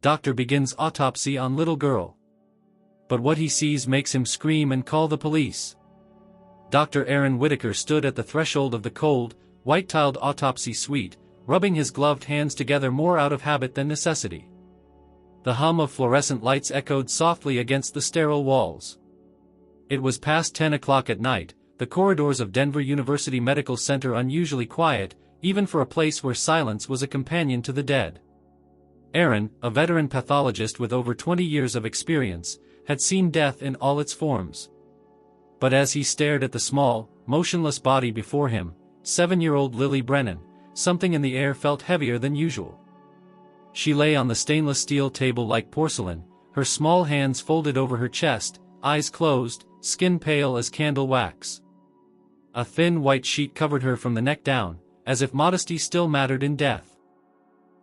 Doctor begins autopsy on little girl. But what he sees makes him scream and call the police. Dr. Aaron Whitaker stood at the threshold of the cold, white-tiled autopsy suite, rubbing his gloved hands together more out of habit than necessity. The hum of fluorescent lights echoed softly against the sterile walls. It was past 10 o'clock at night, the corridors of Denver University Medical Center unusually quiet, even for a place where silence was a companion to the dead. Aaron, a veteran pathologist with over 20 years of experience, had seen death in all its forms. But as he stared at the small, motionless body before him, 7-year-old Lily Brennan, something in the air felt heavier than usual. She lay on the stainless steel table like porcelain, her small hands folded over her chest, eyes closed, skin pale as candle wax. A thin white sheet covered her from the neck down, as if modesty still mattered in death.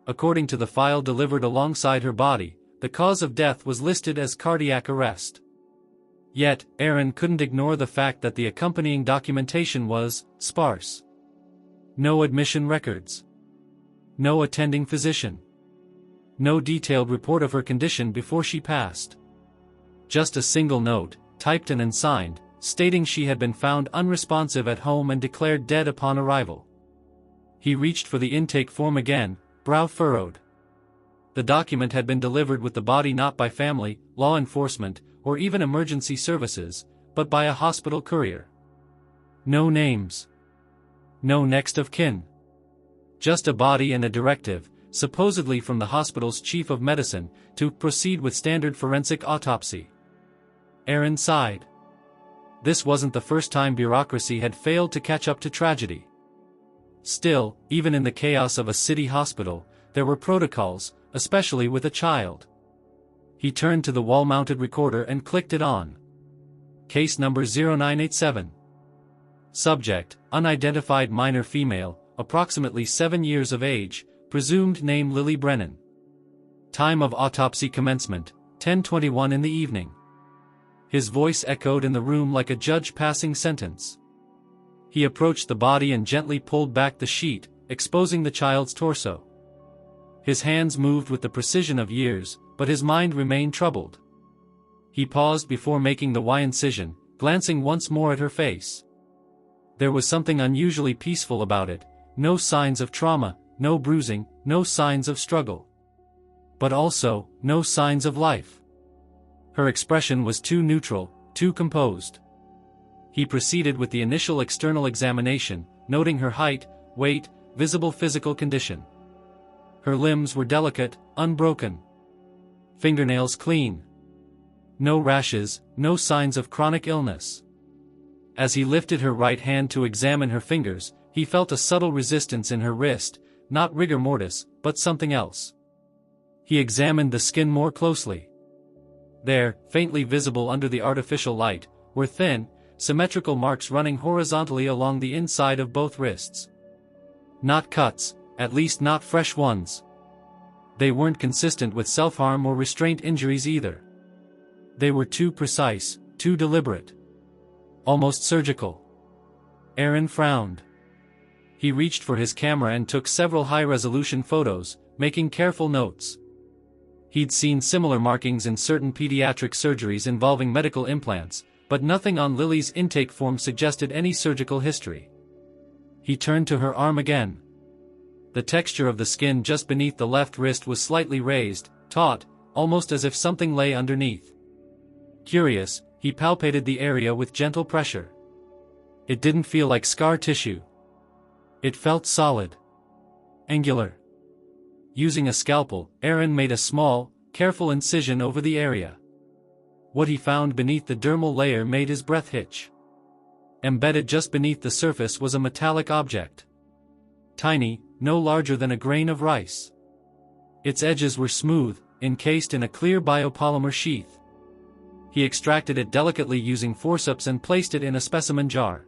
According to the file delivered alongside her body, the cause of death was listed as cardiac arrest. Yet, Aaron couldn't ignore the fact that the accompanying documentation was sparse. No admission records. No attending physician. No detailed report of her condition before she passed. Just a single note, typed and unsigned, stating she had been found unresponsive at home and declared dead upon arrival. He reached for the intake form again, brow furrowed. The document had been delivered with the body not by family, law enforcement, or even emergency services, but by a hospital courier. No names. No next of kin. Just a body and a directive, supposedly from the hospital's chief of medicine, to proceed with standard forensic autopsy. Aaron sighed. This wasn't the first time bureaucracy had failed to catch up to tragedy. Still, even in the chaos of a city hospital, there were protocols, especially with a child. He turned to the wall-mounted recorder and clicked it on. Case number 0987. Subject, unidentified minor female, approximately 7 years of age, presumed name Lily Brennan. Time of autopsy commencement, 10:21 in the evening. His voice echoed in the room like a judge passing sentence. He approached the body and gently pulled back the sheet, exposing the child's torso. His hands moved with the precision of years, but his mind remained troubled. He paused before making the Y incision, glancing once more at her face. There was something unusually peaceful about it, no signs of trauma, no bruising, no signs of struggle. But also, no signs of life. Her expression was too neutral, too composed. He proceeded with the initial external examination, noting her height, weight, visible physical condition. Her limbs were delicate, unbroken. Fingernails clean. No rashes, no signs of chronic illness. As he lifted her right hand to examine her fingers, he felt a subtle resistance in her wrist, not rigor mortis, but something else. He examined the skin more closely. There, faintly visible under the artificial light, were thin, symmetrical marks running horizontally along the inside of both wrists. Not cuts, at least not fresh ones. They weren't consistent with self-harm or restraint injuries either. They were too precise, too deliberate. Almost surgical. Aaron frowned. He reached for his camera and took several high-resolution photos, making careful notes. He'd seen similar markings in certain pediatric surgeries involving medical implants, but nothing on Lily's intake form suggested any surgical history. He turned to her arm again. The texture of the skin just beneath the left wrist was slightly raised, taut, almost as if something lay underneath. Curious, he palpated the area with gentle pressure. It didn't feel like scar tissue. It felt solid. Angular. Using a scalpel, Aaron made a small, careful incision over the area. What he found beneath the dermal layer made his breath hitch. Embedded just beneath the surface was a metallic object. Tiny, no larger than a grain of rice. Its edges were smooth, encased in a clear biopolymer sheath. He extracted it delicately using forceps and placed it in a specimen jar.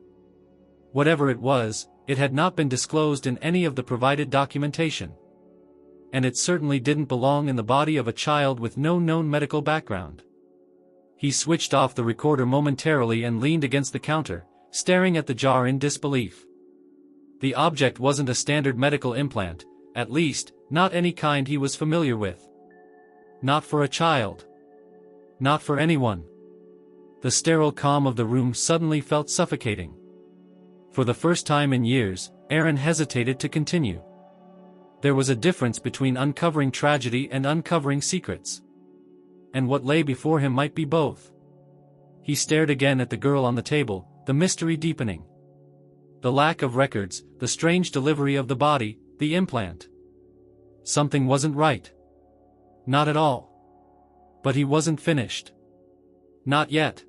Whatever it was, it had not been disclosed in any of the provided documentation. And it certainly didn't belong in the body of a child with no known medical background. He switched off the recorder momentarily and leaned against the counter, staring at the jar in disbelief. The object wasn't a standard medical implant, at least, not any kind he was familiar with. Not for a child. Not for anyone. The sterile calm of the room suddenly felt suffocating. For the first time in years, Aaron hesitated to continue. There was a difference between uncovering tragedy and uncovering secrets. And what lay before him might be both. He stared again at the girl on the table, the mystery deepening. The lack of records, the strange delivery of the body, the implant. Something wasn't right. Not at all. But he wasn't finished. Not yet.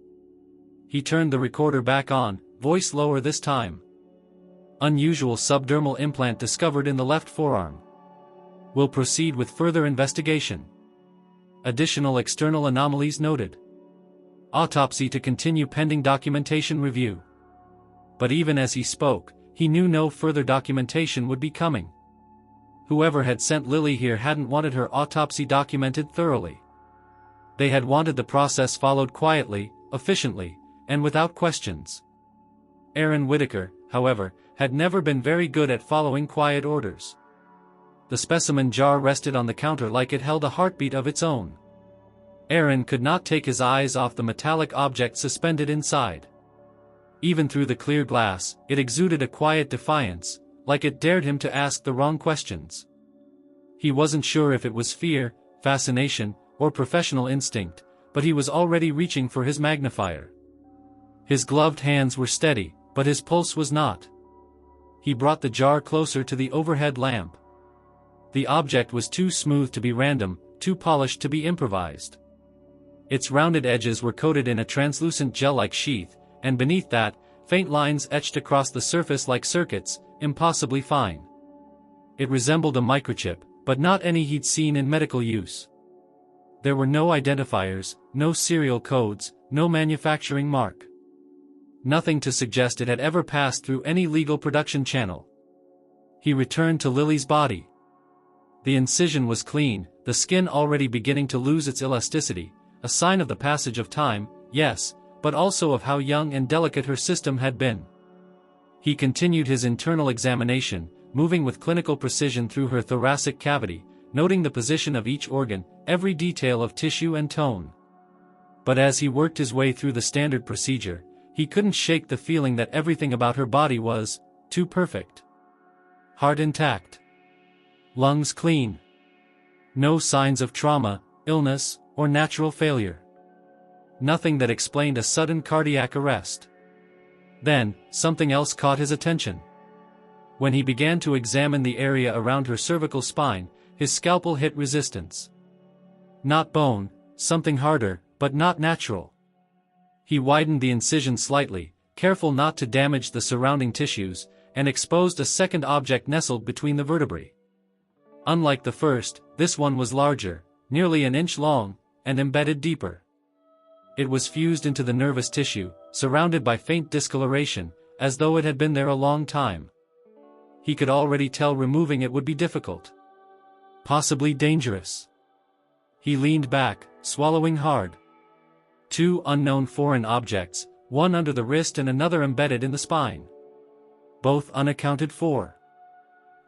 He turned the recorder back on, voice lower this time. Unusual subdermal implant discovered in the left forearm. Will proceed with further investigation. Additional external anomalies noted. Autopsy to continue pending documentation review. But even as he spoke, he knew no further documentation would be coming. Whoever had sent Lily here hadn't wanted her autopsy documented thoroughly. They had wanted the process followed quietly, efficiently, and without questions. Aaron Whitaker, however, had never been very good at following quiet orders. The specimen jar rested on the counter like it held a heartbeat of its own. Aaron could not take his eyes off the metallic object suspended inside. Even through the clear glass, it exuded a quiet defiance, like it dared him to ask the wrong questions. He wasn't sure if it was fear, fascination, or professional instinct, but he was already reaching for his magnifier. His gloved hands were steady, but his pulse was not. He brought the jar closer to the overhead lamp. The object was too smooth to be random, too polished to be improvised. Its rounded edges were coated in a translucent gel-like sheath, and beneath that, faint lines etched across the surface like circuits, impossibly fine. It resembled a microchip, but not any he'd seen in medical use. There were no identifiers, no serial codes, no manufacturing mark. Nothing to suggest it had ever passed through any legal production channel. He returned to Lily's body. The incision was clean, the skin already beginning to lose its elasticity, a sign of the passage of time, yes, but also of how young and delicate her system had been. He continued his internal examination, moving with clinical precision through her thoracic cavity, noting the position of each organ, every detail of tissue and tone. But as he worked his way through the standard procedure, he couldn't shake the feeling that everything about her body was too perfect. Heart intact. Lungs clean. No signs of trauma, illness, or natural failure. Nothing that explained a sudden cardiac arrest. Then, something else caught his attention. When he began to examine the area around her cervical spine, his scalpel hit resistance. Not bone, something harder, but not natural. He widened the incision slightly, careful not to damage the surrounding tissues, and exposed a second object nestled between the vertebrae. Unlike the first, this one was larger, nearly an inch long, and embedded deeper. It was fused into the nervous tissue, surrounded by faint discoloration, as though it had been there a long time. He could already tell removing it would be difficult. Possibly dangerous. He leaned back, swallowing hard. Two unknown foreign objects, one under the wrist and another embedded in the spine. Both unaccounted for.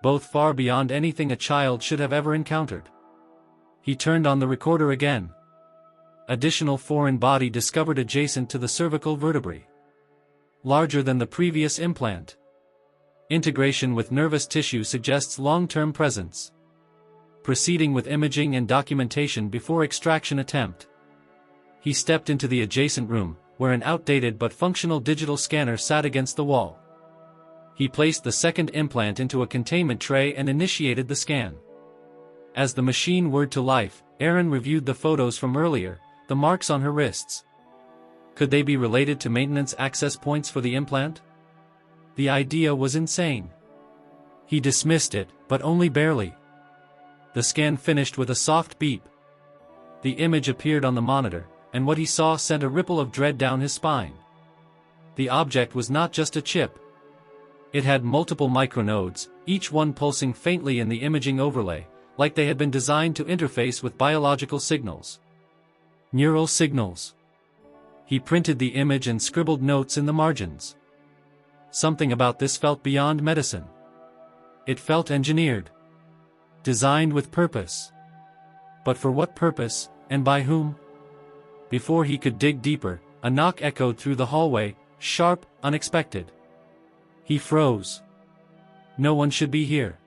Both far beyond anything a child should have ever encountered. He turned on the recorder again. Additional foreign body discovered adjacent to the cervical vertebrae. Larger than the previous implant. Integration with nervous tissue suggests long-term presence. Proceeding with imaging and documentation before extraction attempt. He stepped into the adjacent room, where an outdated but functional digital scanner sat against the wall. He placed the second implant into a containment tray and initiated the scan. As the machine whirred to life, Aaron reviewed the photos from earlier, the marks on her wrists. Could they be related to maintenance access points for the implant? The idea was insane. He dismissed it, but only barely. The scan finished with a soft beep. The image appeared on the monitor, and what he saw sent a ripple of dread down his spine. The object was not just a chip. It had multiple micronodes, each one pulsing faintly in the imaging overlay, like they had been designed to interface with biological signals. Neural signals. He printed the image and scribbled notes in the margins. Something about this felt beyond medicine. It felt engineered. Designed with purpose. But for what purpose, and by whom? Before he could dig deeper, a knock echoed through the hallway, sharp, unexpected. He froze. No one should be here.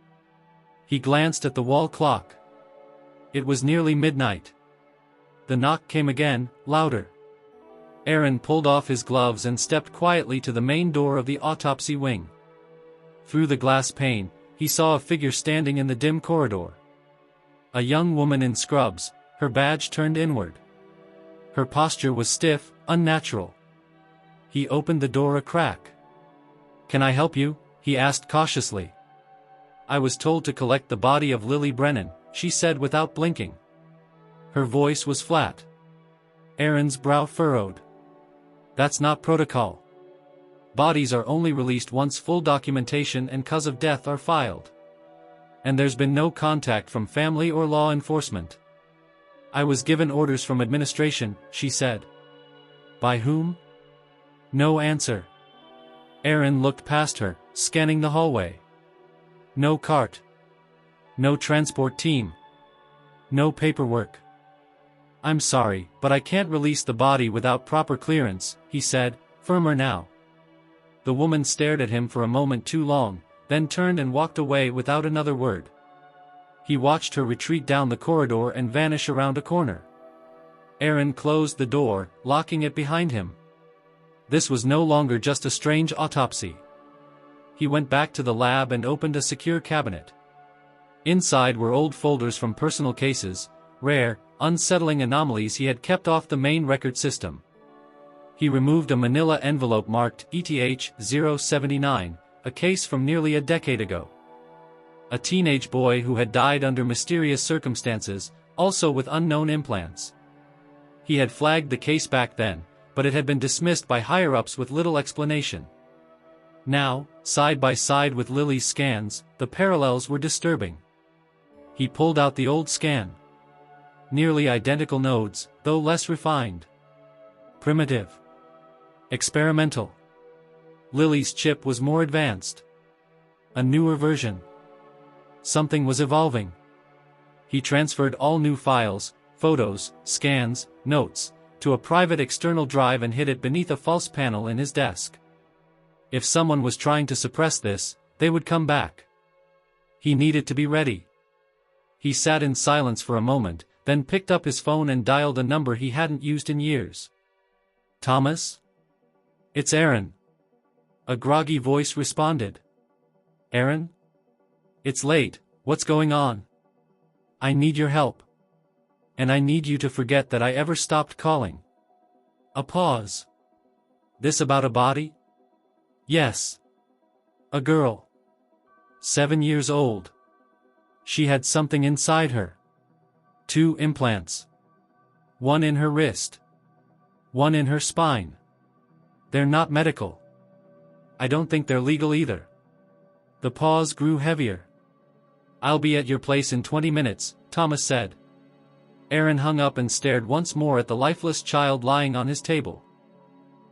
He glanced at the wall clock. It was nearly midnight. The knock came again, louder. Aaron pulled off his gloves and stepped quietly to the main door of the autopsy wing. Through the glass pane, he saw a figure standing in the dim corridor. A young woman in scrubs, her badge turned inward. Her posture was stiff, unnatural. He opened the door a crack. "Can I help you?" he asked cautiously. "I was told to collect the body of Lily Brennan," she said without blinking. Her voice was flat. Aaron's brow furrowed. "That's not protocol. Bodies are only released once full documentation and cause of death are filed. And there's been no contact from family or law enforcement." "I was given orders from administration," she said. "By whom?" No answer. Aaron looked past her, scanning the hallway. No cart. No transport team. No paperwork. "I'm sorry, but I can't release the body without proper clearance," he said, firmer now. The woman stared at him for a moment too long, then turned and walked away without another word. He watched her retreat down the corridor and vanish around a corner. Aaron closed the door, locking it behind him. This was no longer just a strange autopsy. He went back to the lab and opened a secure cabinet. Inside were old folders from personal cases, rare, unsettling anomalies he had kept off the main record system. He removed a manila envelope marked ETH-079, a case from nearly a decade ago. A teenage boy who had died under mysterious circumstances, also with unknown implants. He had flagged the case back then, but it had been dismissed by higher-ups with little explanation. Now, side by side with Lily's scans, the parallels were disturbing. He pulled out the old scan. Nearly identical nodes, though less refined. Primitive. Experimental. Lily's chip was more advanced. A newer version. Something was evolving. He transferred all new files, photos, scans, notes, to a private external drive and hid it beneath a false panel in his desk. If someone was trying to suppress this, they would come back. He needed to be ready. He sat in silence for a moment, then picked up his phone and dialed a number he hadn't used in years. "Thomas? It's Aaron." A groggy voice responded. "Aaron? It's late, what's going on? I need your help. And I need you to forget that I ever stopped calling." A pause. "This about a body?" "Yes. A girl. 7 years old. She had something inside her. 2 implants. One in her wrist. One in her spine. They're not medical. I don't think they're legal either." The pause grew heavier. "I'll be at your place in 20 minutes, Thomas said. Aaron hung up and stared once more at the lifeless child lying on his table.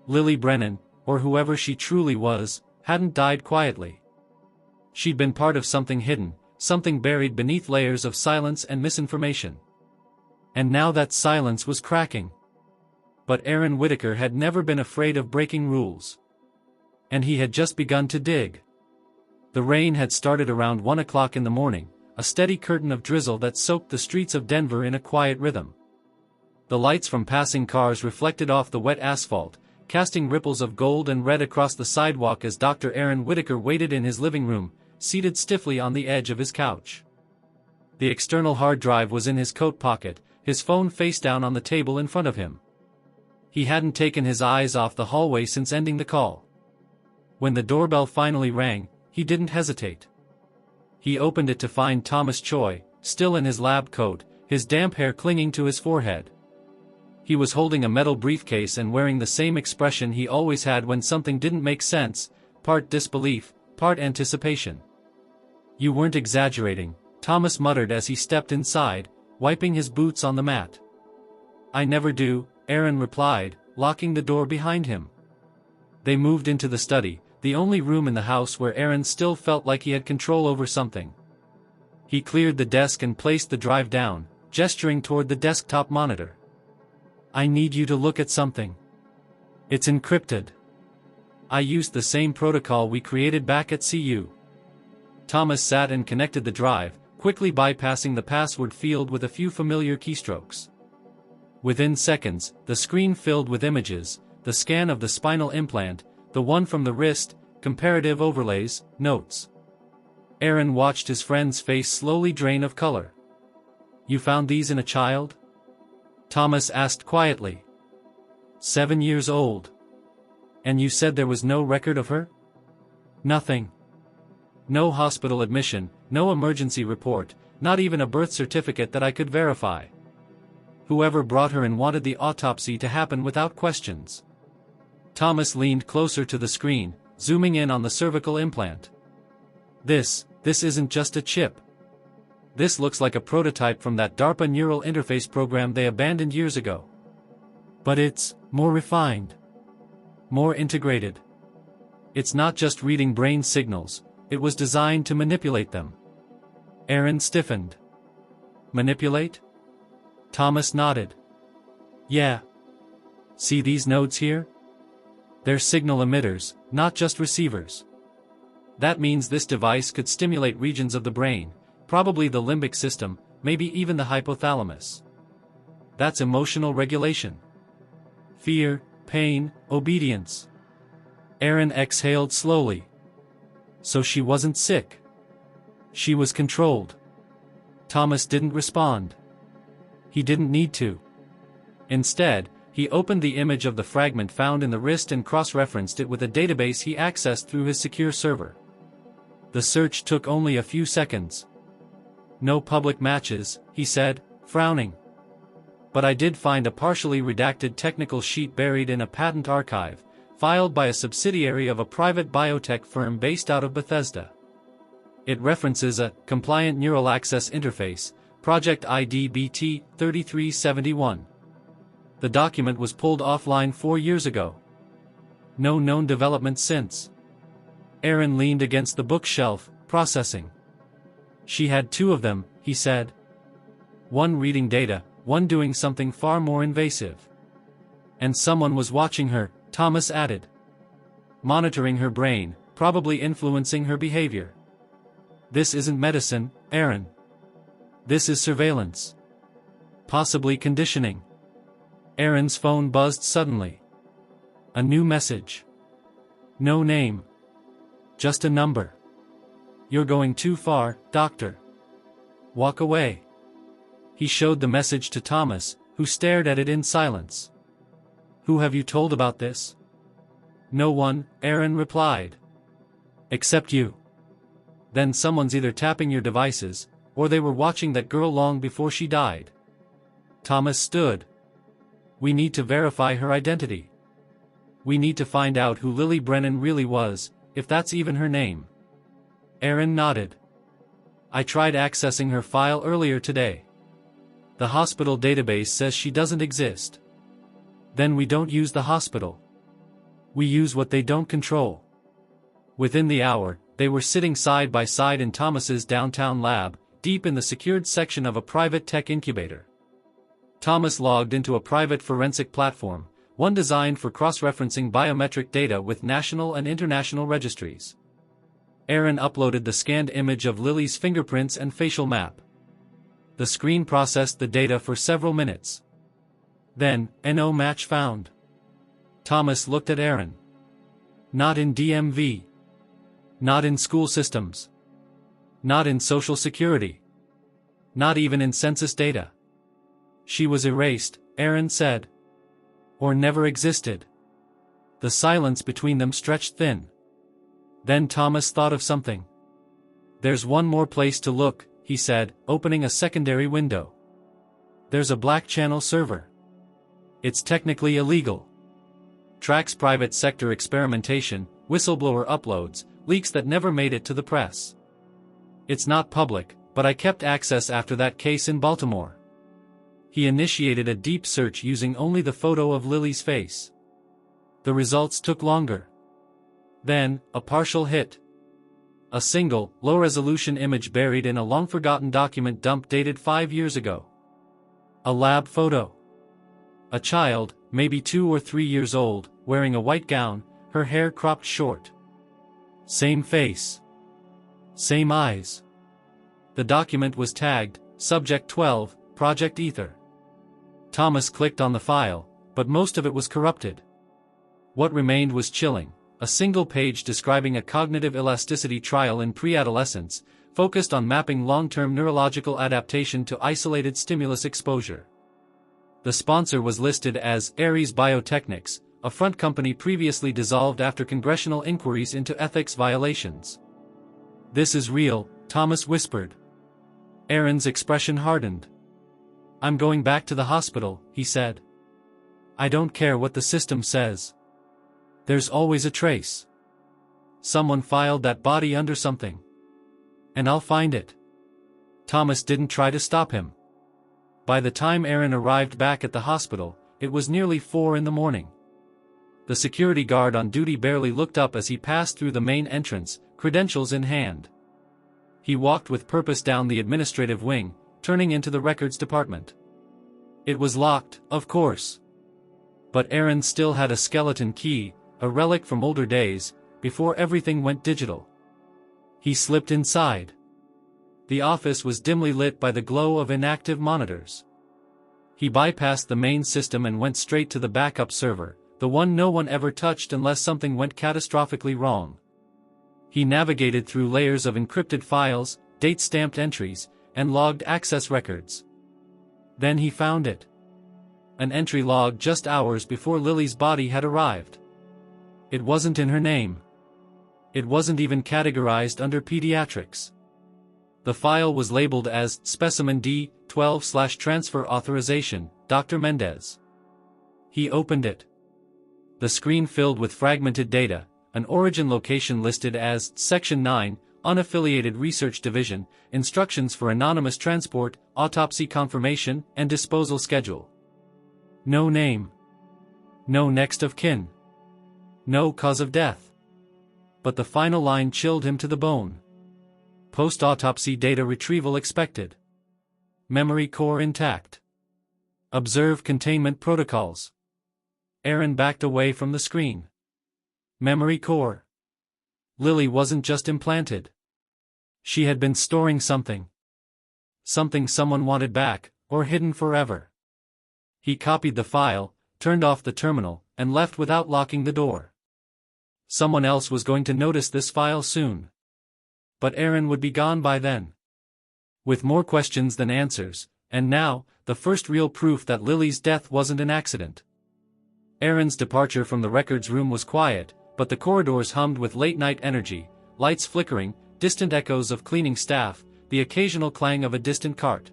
Lily Brennan, or whoever she truly was, hadn't died quietly. She'd been part of something hidden, something buried beneath layers of silence and misinformation. And now that silence was cracking. But Aaron Whitaker had never been afraid of breaking rules. And he had just begun to dig. The rain had started around 1 o'clock in the morning, a steady curtain of drizzle that soaked the streets of Denver in a quiet rhythm. The lights from passing cars reflected off the wet asphalt, casting ripples of gold and red across the sidewalk as Dr. Aaron Whitaker waited in his living room, seated stiffly on the edge of his couch. The external hard drive was in his coat pocket, his phone face down on the table in front of him. He hadn't taken his eyes off the hallway since ending the call. When the doorbell finally rang, he didn't hesitate. He opened it to find Thomas Choi, still in his lab coat, his damp hair clinging to his forehead. He was holding a metal briefcase and wearing the same expression he always had when something didn't make sense, part disbelief, part anticipation. "You weren't exaggerating," Thomas muttered as he stepped inside, wiping his boots on the mat. "I never do," Aaron replied, locking the door behind him. They moved into the study, the only room in the house where Aaron still felt like he had control over something. He cleared the desk and placed the drive down, gesturing toward the desktop monitor. I need you to look at something. It's encrypted. I used the same protocol we created back at CU. Thomas sat and connected the drive, quickly bypassing the password field with a few familiar keystrokes. Within seconds, the screen filled with images, the scan of the spinal implant, the one from the wrist, comparative overlays, notes. Aaron watched his friend's face slowly drain of color. You found these in a child? Thomas asked quietly. 7 years old. And you said there was no record of her? Nothing. No hospital admission, no emergency report, not even a birth certificate that I could verify. Whoever brought her in wanted the autopsy to happen without questions. Thomas leaned closer to the screen, zooming in on the cervical implant. This isn't just a chip. This looks like a prototype from that DARPA neural interface program they abandoned years ago. But it's more refined. More integrated. It's not just reading brain signals, it was designed to manipulate them. Aaron stiffened. Manipulate? Thomas nodded. Yeah. See these nodes here? They're signal emitters, not just receivers. That means this device could stimulate regions of the brain, probably the limbic system, maybe even the hypothalamus. That's emotional regulation. Fear, pain, obedience. Aaron exhaled slowly. So she wasn't sick. She was controlled. Thomas didn't respond. He didn't need to. Instead, he opened the image of the fragment found in the wrist and cross-referenced it with a database he accessed through his secure server. The search took only a few seconds. No public matches, he said, frowning. But I did find a partially redacted technical sheet buried in a patent archive, filed by a subsidiary of a private biotech firm based out of Bethesda. It references a compliant neural access interface, Project ID BT 3371. The document was pulled offline 4 years ago. No known developments since. Aaron leaned against the bookshelf, processing. She had 2 of them, he said. One reading data, one doing something far more invasive. And someone was watching her, Thomas added. Monitoring her brain, probably influencing her behavior. This isn't medicine, Aaron. This is surveillance. Possibly conditioning. Aaron's phone buzzed suddenly. A new message. No name. Just a number. You're going too far, doctor. Walk away. He showed the message to Thomas, who stared at it in silence. Who have you told about this? No one, Aaron replied. Except you. Then someone's either tapping your devices, or they were watching that girl long before she died. Thomas stood. We need to verify her identity. We need to find out who Lily Brennan really was, if that's even her name. Aaron nodded. I tried accessing her file earlier today. The hospital database says she doesn't exist. Then we don't use the hospital. We use what they don't control. Within the hour, they were sitting side by side in Thomas's downtown lab, deep in the secured section of a private tech incubator. Thomas logged into a private forensic platform, one designed for cross-referencing biometric data with national and international registries. Aaron uploaded the scanned image of Lily's fingerprints and facial map. The screen processed the data for several minutes. Then, no match found. Thomas looked at Aaron. Not in DMV. Not in school systems. Not in Social Security. Not even in census data. She was erased, Aaron said. Or never existed. The silence between them stretched thin. Then Thomas thought of something. There's one more place to look, he said, opening a secondary window. There's a black channel server. It's technically illegal. Tracks private sector experimentation, whistleblower uploads, leaks that never made it to the press. It's not public, but I kept access after that case in Baltimore. He initiated a deep search using only the photo of Lily's face. The results took longer. Then, a partial hit. A single, low-resolution image buried in a long-forgotten document dump dated 5 years ago. A lab photo. A child, maybe 2 or 3 years old, wearing a white gown, her hair cropped short. Same face. Same eyes. The document was tagged, Subject 12, Project Ether. Thomas clicked on the file, but most of it was corrupted. What remained was chilling, a single page describing a cognitive elasticity trial in pre-adolescence, focused on mapping long-term neurological adaptation to isolated stimulus exposure. The sponsor was listed as Ares Biotechnics, a front company previously dissolved after congressional inquiries into ethics violations. "This is real," Thomas whispered. Aaron's expression hardened. "I'm going back to the hospital," he said. "I don't care what the system says. There's always a trace. Someone filed that body under something. And I'll find it." Thomas didn't try to stop him. By the time Aaron arrived back at the hospital, it was nearly 4 in the morning. The security guard on duty barely looked up as he passed through the main entrance, credentials in hand. He walked with purpose down the administrative wing, turning into the records department. It was locked, of course. But Aaron still had a skeleton key, a relic from older days, before everything went digital. He slipped inside. The office was dimly lit by the glow of inactive monitors. He bypassed the main system and went straight to the backup server, the one no one ever touched unless something went catastrophically wrong. He navigated through layers of encrypted files, date-stamped entries, and logged access records. Then he found it. An entry log just hours before Lily's body had arrived. It wasn't in her name. It wasn't even categorized under pediatrics. The file was labeled as Specimen D12/Transfer Authorization, Dr. Mendez. He opened it. The screen filled with fragmented data, an origin location listed as Section 9, Unaffiliated Research Division, Instructions for Anonymous Transport, Autopsy Confirmation, and Disposal Schedule. No name. No next of kin. No cause of death. But the final line chilled him to the bone. Post-autopsy data retrieval expected. Memory core intact. Observe containment protocols. Aaron backed away from the screen. Memory core. Lily wasn't just implanted. She had been storing something. Something someone wanted back, or hidden forever. He copied the file, turned off the terminal, and left without locking the door. Someone else was going to notice this file soon. But Aaron would be gone by then. With more questions than answers, and now, the first real proof that Lily's death wasn't an accident. Aaron's departure from the records room was quiet, but the corridors hummed with late-night energy, lights flickering, distant echoes of cleaning staff, the occasional clang of a distant cart.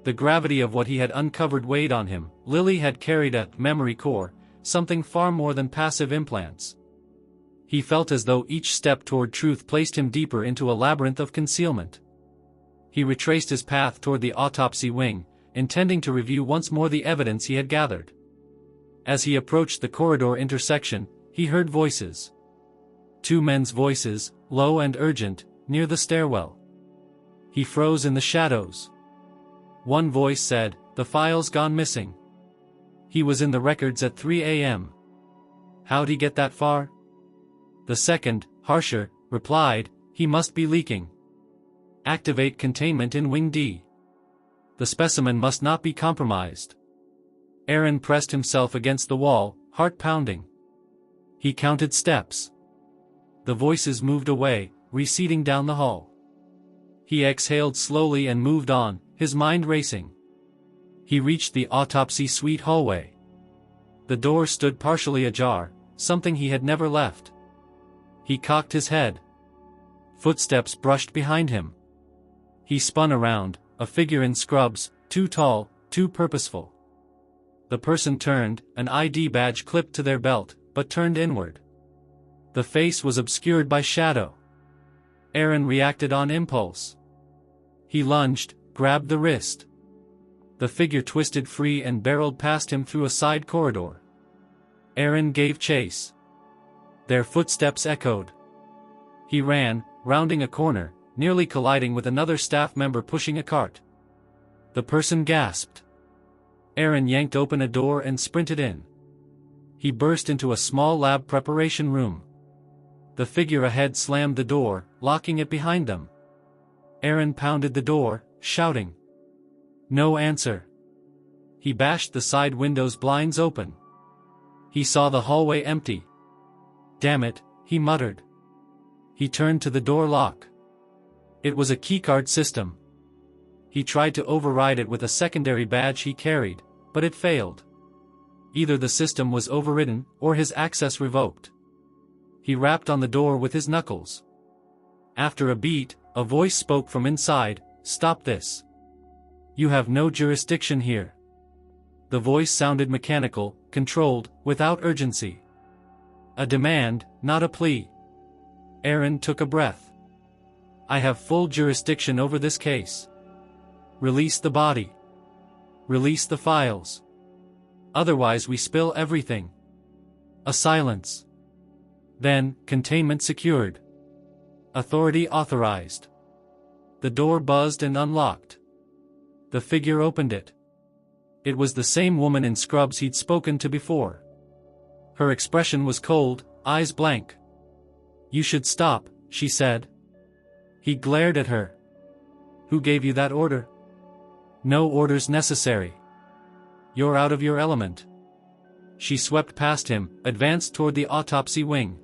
The gravity of what he had uncovered weighed on him. Lily had carried a memory core, something far more than passive implants. He felt as though each step toward truth placed him deeper into a labyrinth of concealment. He retraced his path toward the autopsy wing, intending to review once more the evidence he had gathered. As he approached the corridor intersection, he heard voices. 2 men's voices, low and urgent, near the stairwell. He froze in the shadows. One voice said, "The file's gone missing." He was in the records at 3 a.m. How'd he get that far? The second, harsher, replied, "He must be leaking. Activate containment in Wing D. The specimen must not be compromised." Aaron pressed himself against the wall, heart pounding. He counted steps. The voices moved away, receding down the hall. He exhaled slowly and moved on, his mind racing. He reached the autopsy suite hallway. The door stood partially ajar, something he had never left. He cocked his head. Footsteps brushed behind him. He spun around, a figure in scrubs, too tall, too purposeful. The person turned, an ID badge clipped to their belt, but turned inward. The face was obscured by shadow. Aaron reacted on impulse. He lunged, grabbed the wrist. The figure twisted free and barreled past him through a side corridor. Aaron gave chase. Their footsteps echoed. He ran, rounding a corner, nearly colliding with another staff member pushing a cart. The person gasped. Aaron yanked open a door and sprinted in. He burst into a small lab preparation room. The figure ahead slammed the door, locking it behind them. Aaron pounded the door, shouting. No answer. He bashed the side window's blinds open. He saw the hallway empty. Damn it, he muttered. He turned to the door lock. It was a keycard system. He tried to override it with a secondary badge he carried, but it failed. Either the system was overridden, or his access revoked. He rapped on the door with his knuckles. After a beat, a voice spoke from inside, "Stop this. You have no jurisdiction here." The voice sounded mechanical, controlled, without urgency. A demand, not a plea. Aaron took a breath. "I have full jurisdiction over this case. Release the body. Release the files. Otherwise we spill everything." A silence. Then, containment secured. Authority authorized. The door buzzed and unlocked. The figure opened it. It was the same woman in scrubs he'd spoken to before. Her expression was cold, eyes blank. "You should stop," she said. He glared at her. "Who gave you that order?" "No orders necessary. You're out of your element." She swept past him, advanced toward the autopsy wing.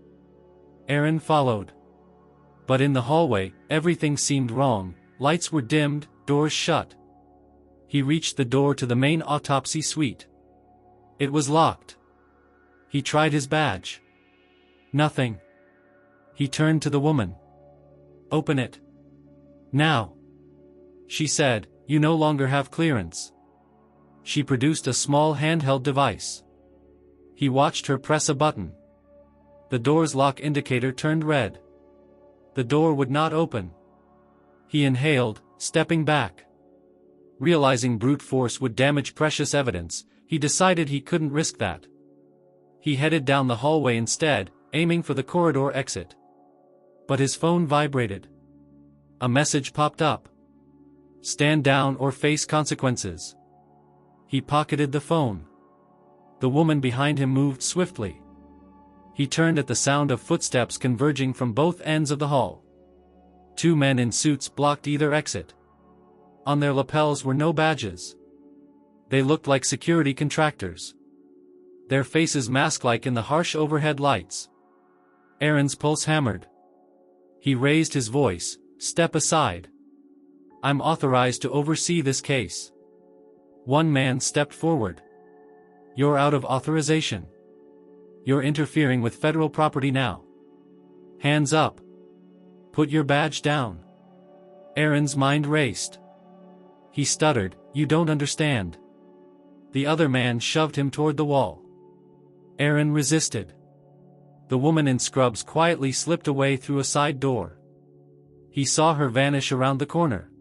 Aaron followed. But in the hallway, everything seemed wrong. Lights were dimmed, doors shut. He reached the door to the main autopsy suite. It was locked. He tried his badge. Nothing. He turned to the woman. "Open it. Now." She said, "You no longer have clearance." She produced a small handheld device. He watched her press a button. The door's lock indicator turned red. The door would not open. He inhaled, stepping back. Realizing brute force would damage precious evidence, he decided he couldn't risk that. He headed down the hallway instead, aiming for the corridor exit. But his phone vibrated. A message popped up. "Stand down or face consequences." He pocketed the phone. The woman behind him moved swiftly. He turned at the sound of footsteps converging from both ends of the hall. Two men in suits blocked either exit. On their lapels were no badges. They looked like security contractors. Their faces mask-like in the harsh overhead lights. Aaron's pulse hammered. He raised his voice, "Step aside. I'm authorized to oversee this case." One man stepped forward. "You're out of authorization. You're interfering with federal property now. Hands up. Put your badge down." Aaron's mind raced. He stuttered, "You don't understand." The other man shoved him toward the wall. Aaron resisted. The woman in scrubs quietly slipped away through a side door. He saw her vanish around the corner.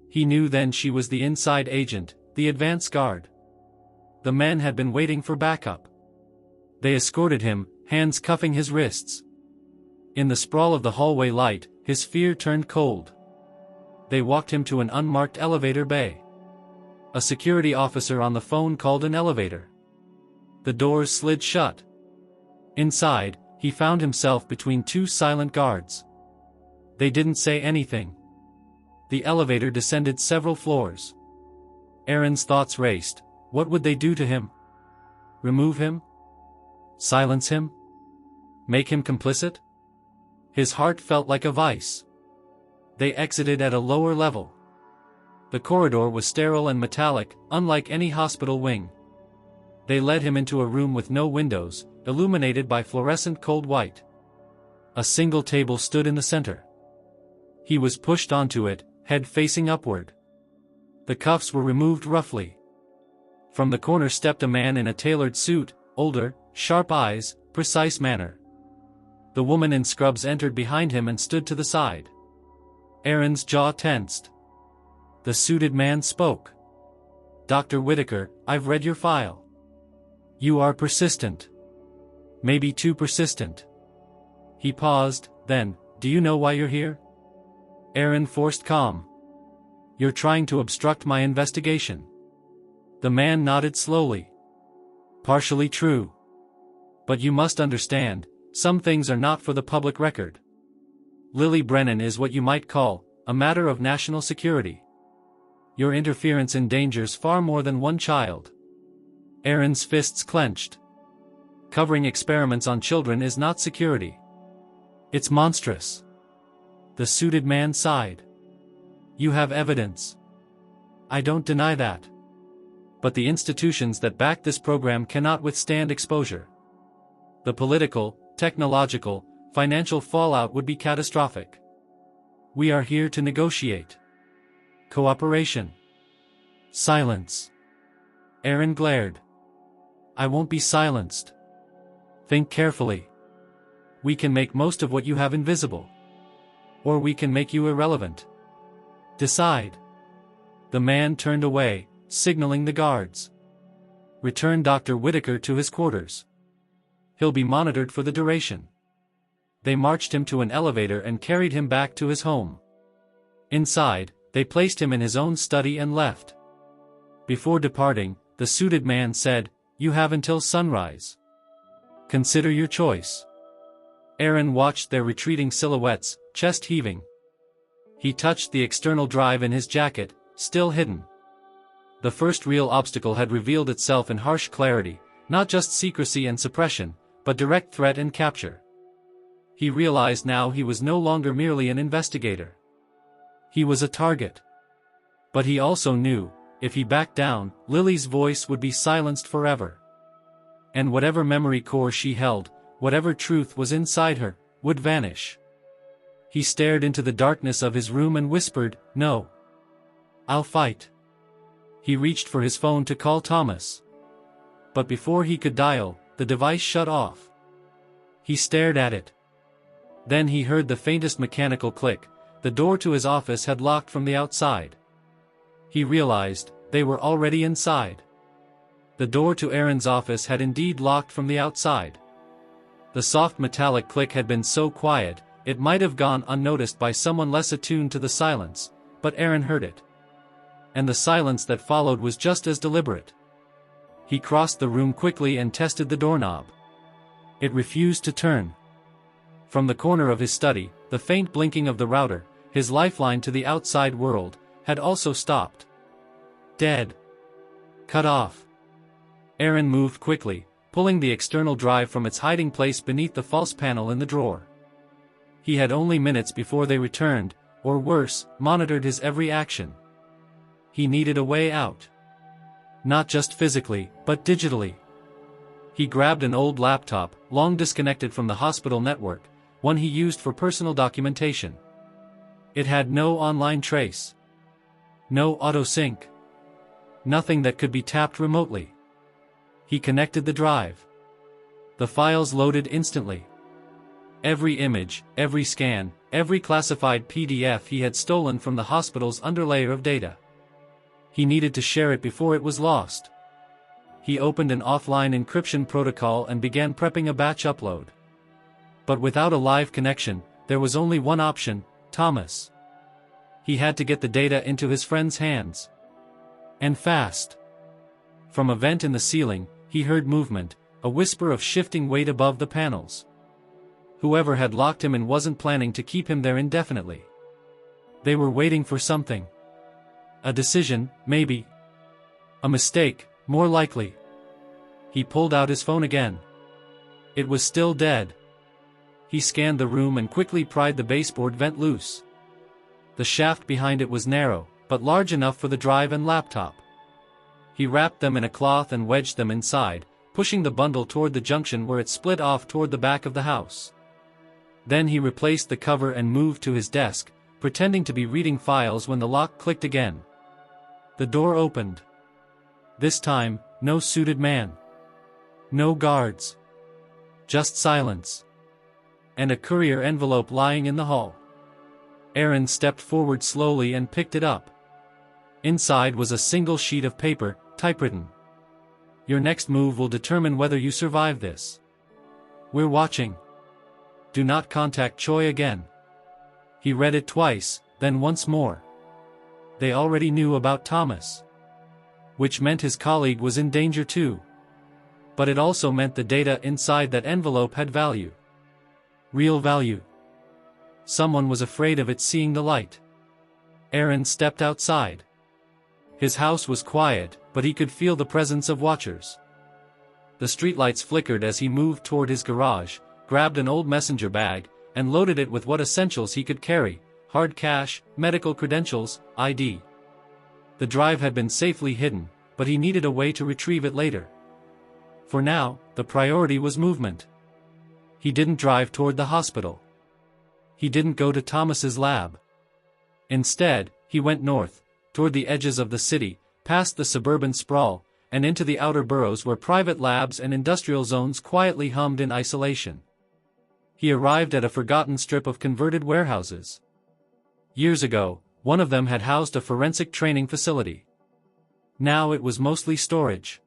He knew then she was the inside agent, the advance guard. The men had been waiting for backup. They escorted him, hands cuffing his wrists. In the sprawl of the hallway light, his fear turned cold. They walked him to an unmarked elevator bay. A security officer on the phone called an elevator. The doors slid shut. Inside, he found himself between two silent guards. They didn't say anything. The elevator descended several floors. Aaron's thoughts raced. What would they do to him? Remove him? Silence him? Make him complicit? His heart felt like a vice. They exited at a lower level. The corridor was sterile and metallic, unlike any hospital wing. They led him into a room with no windows, illuminated by fluorescent cold white. A single table stood in the center. He was pushed onto it, head facing upward. The cuffs were removed roughly. From the corner stepped a man in a tailored suit, older, sharp eyes, precise manner. The woman in scrubs entered behind him and stood to the side. Aaron's jaw tensed. The suited man spoke. "Dr. Whitaker, I've read your file. You are persistent. Maybe too persistent." He paused, then, "Do you know why you're here?" Aaron forced calm. "You're trying to obstruct my investigation." The man nodded slowly. Partially true. But you must understand, some things are not for the public record. Lily Brennan is what you might call a matter of national security. Your interference endangers far more than one child. Aaron's fists clenched. Covering experiments on children is not security. It's monstrous. The suited man sighed. You have evidence. I don't deny that. But the institutions that back this program cannot withstand exposure. The political, technological, financial fallout would be catastrophic. We are here to negotiate. Cooperation. Silence. Aaron glared. I won't be silenced. Think carefully. We can make most of what you have invisible. Or we can make you irrelevant. Decide. The man turned away, signaling the guards. Return Dr. Whitaker to his quarters. He'll be monitored for the duration. They marched him to an elevator and carried him back to his home. Inside, they placed him in his own study and left. Before departing, the suited man said, You have until sunrise. Consider your choice. Aaron watched their retreating silhouettes, chest heaving. He touched the external drive in his jacket, still hidden. The first real obstacle had revealed itself in harsh clarity, not just secrecy and suppression, but direct threat and capture. He realized now he was no longer merely an investigator. He was a target. But he also knew, if he backed down, Lily's voice would be silenced forever. And whatever memory core she held, whatever truth was inside her, would vanish. He stared into the darkness of his room and whispered, No. I'll fight. He reached for his phone to call Thomas. But before he could dial, the device shut off. He stared at it. Then he heard the faintest mechanical click. The door to his office had locked from the outside. He realized, they were already inside. The door to Aaron's office had indeed locked from the outside. The soft metallic click had been so quiet, it might have gone unnoticed by someone less attuned to the silence, but Aaron heard it. And the silence that followed was just as deliberate. He crossed the room quickly and tested the doorknob. It refused to turn. From the corner of his study, the faint blinking of the router, his lifeline to the outside world, had also stopped. Dead. Cut off. Aaron moved quickly, pulling the external drive from its hiding place beneath the false panel in the drawer. He had only minutes before they returned, or worse, monitored his every action. He needed a way out. Not just physically, but digitally. He grabbed an old laptop, long disconnected from the hospital network, one he used for personal documentation. It had no online trace. No auto-sync. Nothing that could be tapped remotely. He connected the drive. The files loaded instantly. Every image, every scan, every classified PDF he had stolen from the hospital's underlayer of data. He needed to share it before it was lost. He opened an offline encryption protocol and began prepping a batch upload. But without a live connection, there was only one option, Thomas. He had to get the data into his friend's hands. And fast. From a vent in the ceiling, he heard movement, a whisper of shifting weight above the panels. Whoever had locked him in wasn't planning to keep him there indefinitely. They were waiting for something. A decision, maybe. A mistake, more likely. He pulled out his phone again. It was still dead. He scanned the room and quickly pried the baseboard vent loose. The shaft behind it was narrow, but large enough for the drive and laptop. He wrapped them in a cloth and wedged them inside, pushing the bundle toward the junction where it split off toward the back of the house. Then he replaced the cover and moved to his desk, pretending to be reading files when the lock clicked again. The door opened. This time, no suited man. No guards. Just silence. And a courier envelope lying in the hall. Aaron stepped forward slowly and picked it up. Inside was a single sheet of paper, typewritten. Your next move will determine whether you survive this. We're watching. Do not contact Choi again. He read it twice, then once more. They already knew about Thomas. which meant his colleague was in danger too. But it also meant the data inside that envelope had value. Real value. Someone was afraid of it seeing the light. Aaron stepped outside. His house was quiet, but he could feel the presence of watchers. The streetlights flickered as he moved toward his garage, grabbed an old messenger bag, and loaded it with what essentials he could carry: hard cash, medical credentials, ID. The drive had been safely hidden, but he needed a way to retrieve it later. For now, the priority was movement. He didn't drive toward the hospital. He didn't go to Thomas's lab. Instead, he went north, toward the edges of the city, past the suburban sprawl, and into the outer boroughs where private labs and industrial zones quietly hummed in isolation. He arrived at a forgotten strip of converted warehouses. Years ago, one of them had housed a forensic training facility. Now it was mostly storage.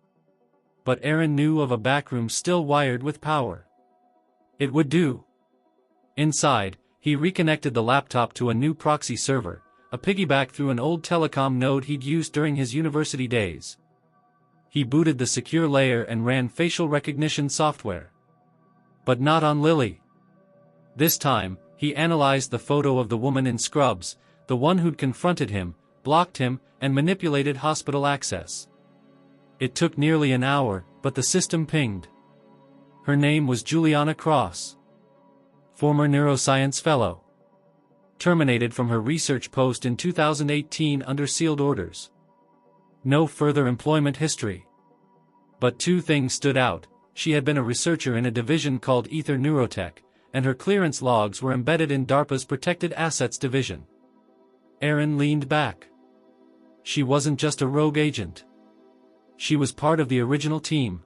But Aaron knew of a backroom still wired with power. It would do. Inside, he reconnected the laptop to a new proxy server, a piggyback through an old telecom node he'd used during his university days. He booted the secure layer and ran facial recognition software. But not on Lily. This time, he analyzed the photo of the woman in scrubs, the one who'd confronted him, blocked him, and manipulated hospital access. It took nearly an hour, but the system pinged. Her name was Juliana Cross. Former neuroscience fellow. Terminated from her research post in 2018 under sealed orders. No further employment history. But two things stood out: she had been a researcher in a division called Ether Neurotech, and her clearance logs were embedded in DARPA's Protected Assets Division. Aaron leaned back. She wasn't just a rogue agent. She was part of the original team.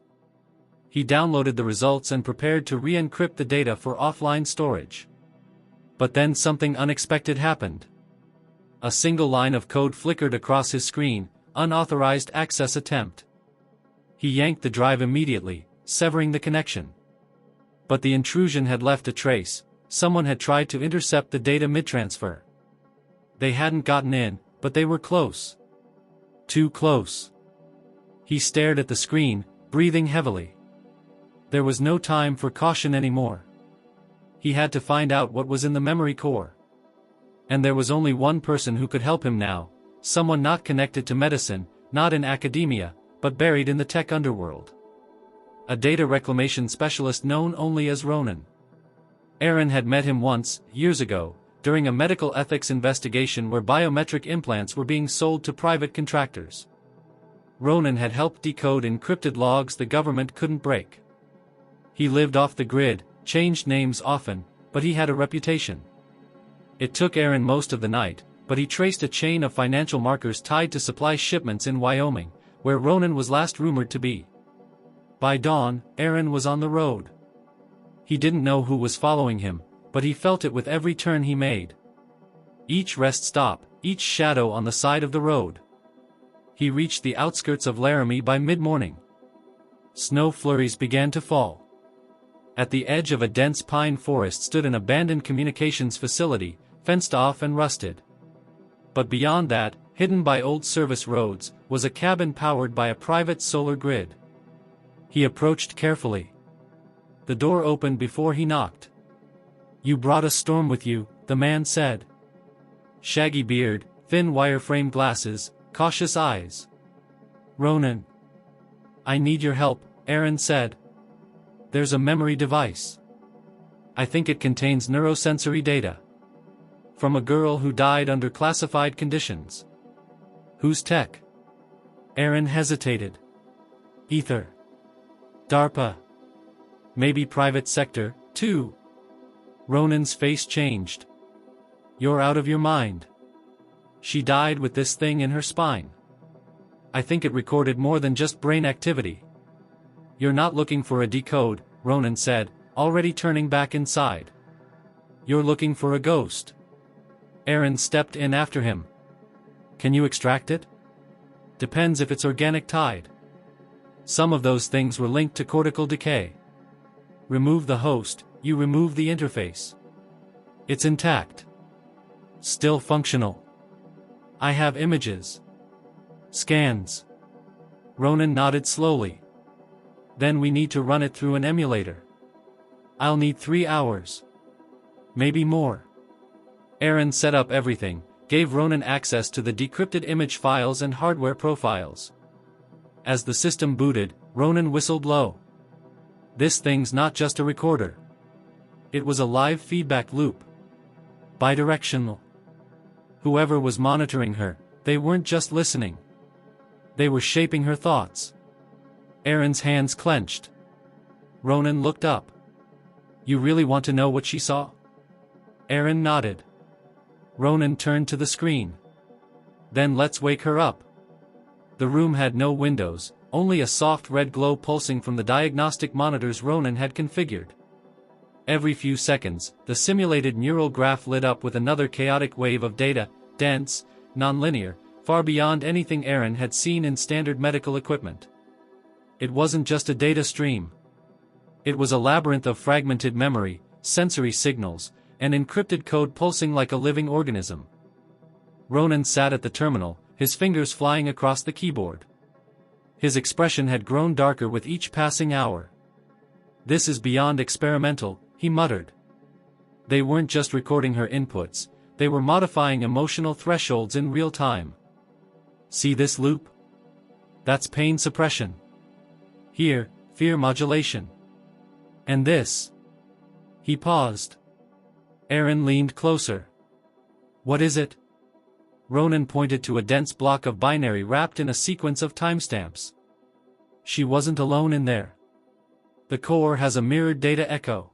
He downloaded the results and prepared to re-encrypt the data for offline storage. But then something unexpected happened. A single line of code flickered across his screen: unauthorized access attempt. He yanked the drive immediately, severing the connection. But the intrusion had left a trace. Someone had tried to intercept the data mid-transfer. They hadn't gotten in, but they were close. Too close. He stared at the screen, breathing heavily. There was no time for caution anymore. He had to find out what was in the memory core. And there was only one person who could help him now, someone not connected to medicine, not in academia, but buried in the tech underworld. A data reclamation specialist known only as Ronan. Aaron had met him once, years ago, during a medical ethics investigation where biometric implants were being sold to private contractors. Ronan had helped decode encrypted logs the government couldn't break. He lived off the grid, changed names often, but he had a reputation. It took Aaron most of the night, but he traced a chain of financial markers tied to supply shipments in Wyoming, where Ronan was last rumored to be. By dawn, Aaron was on the road. He didn't know who was following him, but he felt it with every turn he made. Each rest stop, each shadow on the side of the road. He reached the outskirts of Laramie by mid-morning. Snow flurries began to fall. At the edge of a dense pine forest stood an abandoned communications facility, fenced off and rusted. But beyond that, hidden by old service roads, was a cabin powered by a private solar grid. He approached carefully. The door opened before he knocked. "You brought a storm with you," the man said. Shaggy beard, thin wireframe glasses, cautious eyes. "Ronan. I need your help," Aaron said. "There's a memory device. I think it contains neurosensory data. From a girl who died under classified conditions." "Whose tech?" Aaron hesitated. "Ether. DARPA. Maybe private sector, too." Ronan's face changed. "You're out of your mind. She died with this thing in her spine. I think it recorded more than just brain activity." "You're not looking for a decode," Ronan said, already turning back inside. "You're looking for a ghost." Aaron stepped in after him. "Can you extract it?" "Depends if it's organic tied. Some of those things were linked to cortical decay. Remove the host, you remove the interface. It's intact. Still functional. I have images. Scans. Ronan nodded slowly. Then we need to run it through an emulator. I'll need 3 hours. Maybe more. Aaron set up everything, gave Ronan access to the decrypted image files and hardware profiles. As the system booted, Ronan whistled low. This thing's not just a recorder. It was a live feedback loop. Bidirectional. Whoever was monitoring her, they weren't just listening. They were shaping her thoughts. Aaron's hands clenched. Ronan looked up. You really want to know what she saw? Aaron nodded. Ronan turned to the screen. Then let's wake her up. The room had no windows, only a soft red glow pulsing from the diagnostic monitors Ronan had configured. Every few seconds, the simulated neural graph lit up with another chaotic wave of data, dense, nonlinear, far beyond anything Aaron had seen in standard medical equipment. It wasn't just a data stream. It was a labyrinth of fragmented memory, sensory signals, and encrypted code pulsing like a living organism. Ronan sat at the terminal, his fingers flying across the keyboard. His expression had grown darker with each passing hour. This is beyond experimental, he muttered. They weren't just recording her inputs, they were modifying emotional thresholds in real time. See this loop? That's pain suppression. Here, fear modulation. And this. He paused. Aaron leaned closer. What is it? Ronan pointed to a dense block of binary wrapped in a sequence of timestamps. She wasn't alone in there. The core has a mirrored data echo.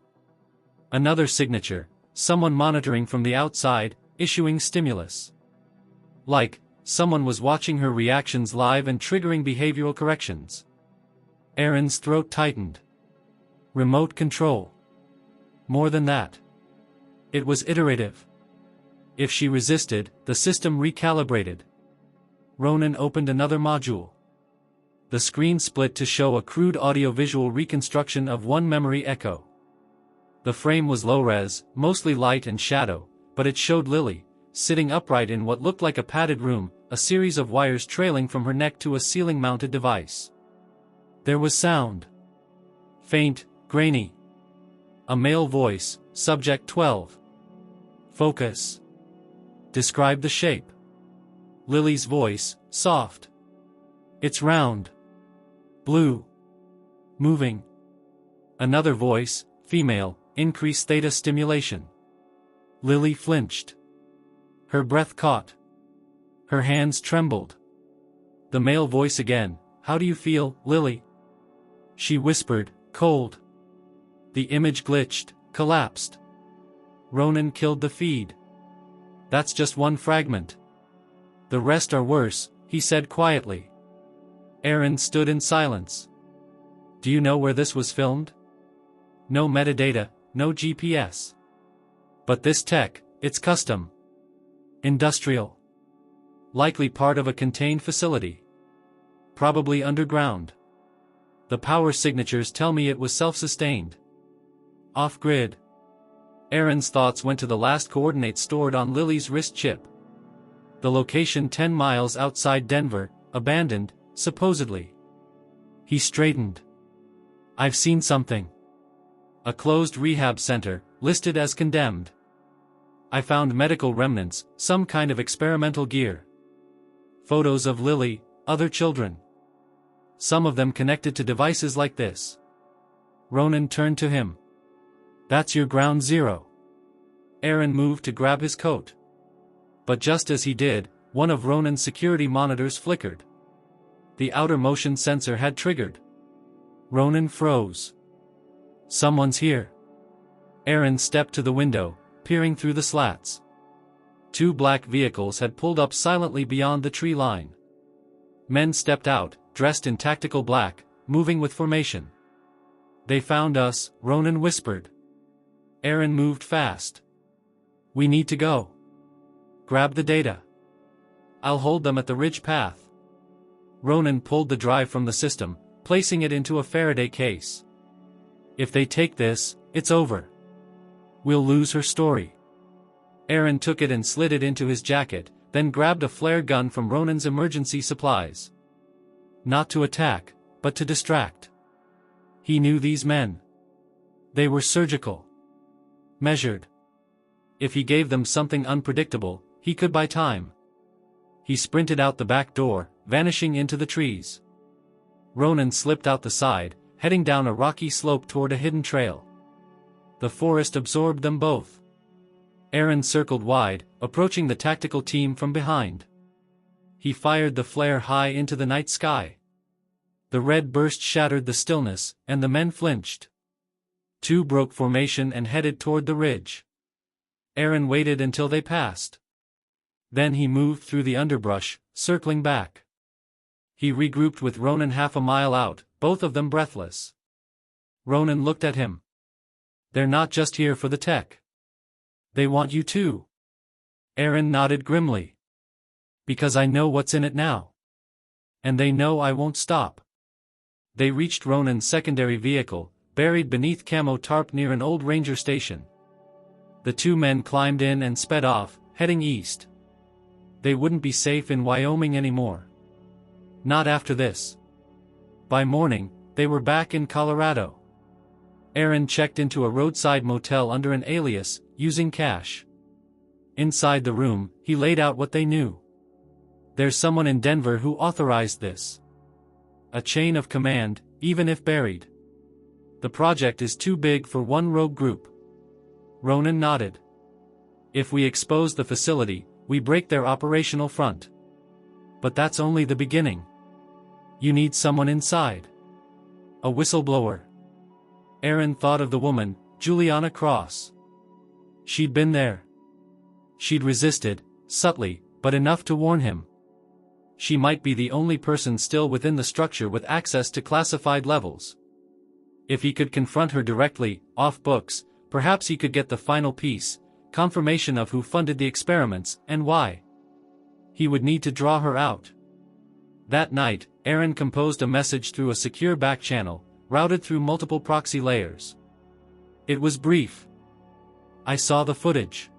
Another signature, someone monitoring from the outside, issuing stimulus. Like, someone was watching her reactions live and triggering behavioral corrections. Aaron's throat tightened. Remote control. More than that. It was iterative. If she resisted, the system recalibrated. Ronan opened another module. The screen split to show a crude audiovisual reconstruction of one memory echo. The frame was low-res, mostly light and shadow, but it showed Lily, sitting upright in what looked like a padded room, a series of wires trailing from her neck to a ceiling-mounted device. There was sound. Faint, grainy. A male voice, subject 12. Focus. Describe the shape. Lily's voice, soft. It's round. Blue. Moving. Another voice, female, increase theta stimulation. Lily flinched. Her breath caught. Her hands trembled. The male voice again, how do you feel, Lily? She whispered, cold. The image glitched, collapsed. Ronan killed the feed. That's just one fragment. The rest are worse, he said quietly. Aaron stood in silence. Do you know where this was filmed? No metadata, no GPS. But this tech, it's custom. Industrial. Likely part of a contained facility. Probably underground. The power signatures tell me it was self-sustained. Off-grid. Aaron's thoughts went to the last coordinates stored on Lily's wrist chip. The location 10 miles outside Denver, abandoned, supposedly. He straightened. I've seen something. A closed rehab center, listed as condemned. I found medical remnants, some kind of experimental gear. Photos of Lily, other children. Some of them connected to devices like this. Ronan turned to him. That's your ground zero. Aaron moved to grab his coat. But just as he did, one of Ronan's security monitors flickered. The outer motion sensor had triggered. Ronan froze. Someone's here. Aaron stepped to the window, peering through the slats. 2 black vehicles had pulled up silently beyond the tree line. Men stepped out, dressed in tactical black, moving with formation. They found us, Ronan whispered. Aaron moved fast. We need to go. Grab the data. I'll hold them at the ridge path. Ronan pulled the drive from the system, placing it into a Faraday case. If they take this, it's over. We'll lose her story. Aaron took it and slid it into his jacket, then grabbed a flare gun from Ronan's emergency supplies. Not to attack, but to distract. He knew these men. They were surgical. Measured. If he gave them something unpredictable, he could buy time. He sprinted out the back door, vanishing into the trees. Ronan slipped out the side, heading down a rocky slope toward a hidden trail. The forest absorbed them both. Aaron circled wide, approaching the tactical team from behind. He fired the flare high into the night sky. The red burst shattered the stillness, and the men flinched. Two broke formation and headed toward the ridge. Aaron waited until they passed. Then he moved through the underbrush, circling back. He regrouped with Ronan half a mile out, both of them breathless. Ronan looked at him. They're not just here for the tech. They want you too. Aaron nodded grimly. Because I know what's in it now. And they know I won't stop. They reached Ronan's secondary vehicle, buried beneath camo tarp near an old ranger station. The two men climbed in and sped off, heading east. They wouldn't be safe in Wyoming anymore. Not after this. By morning, they were back in Colorado. Aaron checked into a roadside motel under an alias, using cash. Inside the room, he laid out what they knew. There's someone in Denver who authorized this. A chain of command, even if buried. The project is too big for one rogue group. Ronan nodded. If we expose the facility, we break their operational front. But that's only the beginning. You need someone inside. A whistleblower. Aaron thought of the woman, Juliana Cross. She'd been there. She'd resisted, subtly, but enough to warn him. She might be the only person still within the structure with access to classified levels. If he could confront her directly, off books, perhaps he could get the final piece, confirmation of who funded the experiments and why. He would need to draw her out. That night, Aaron composed a message through a secure back channel, routed through multiple proxy layers. It was brief. I saw the footage.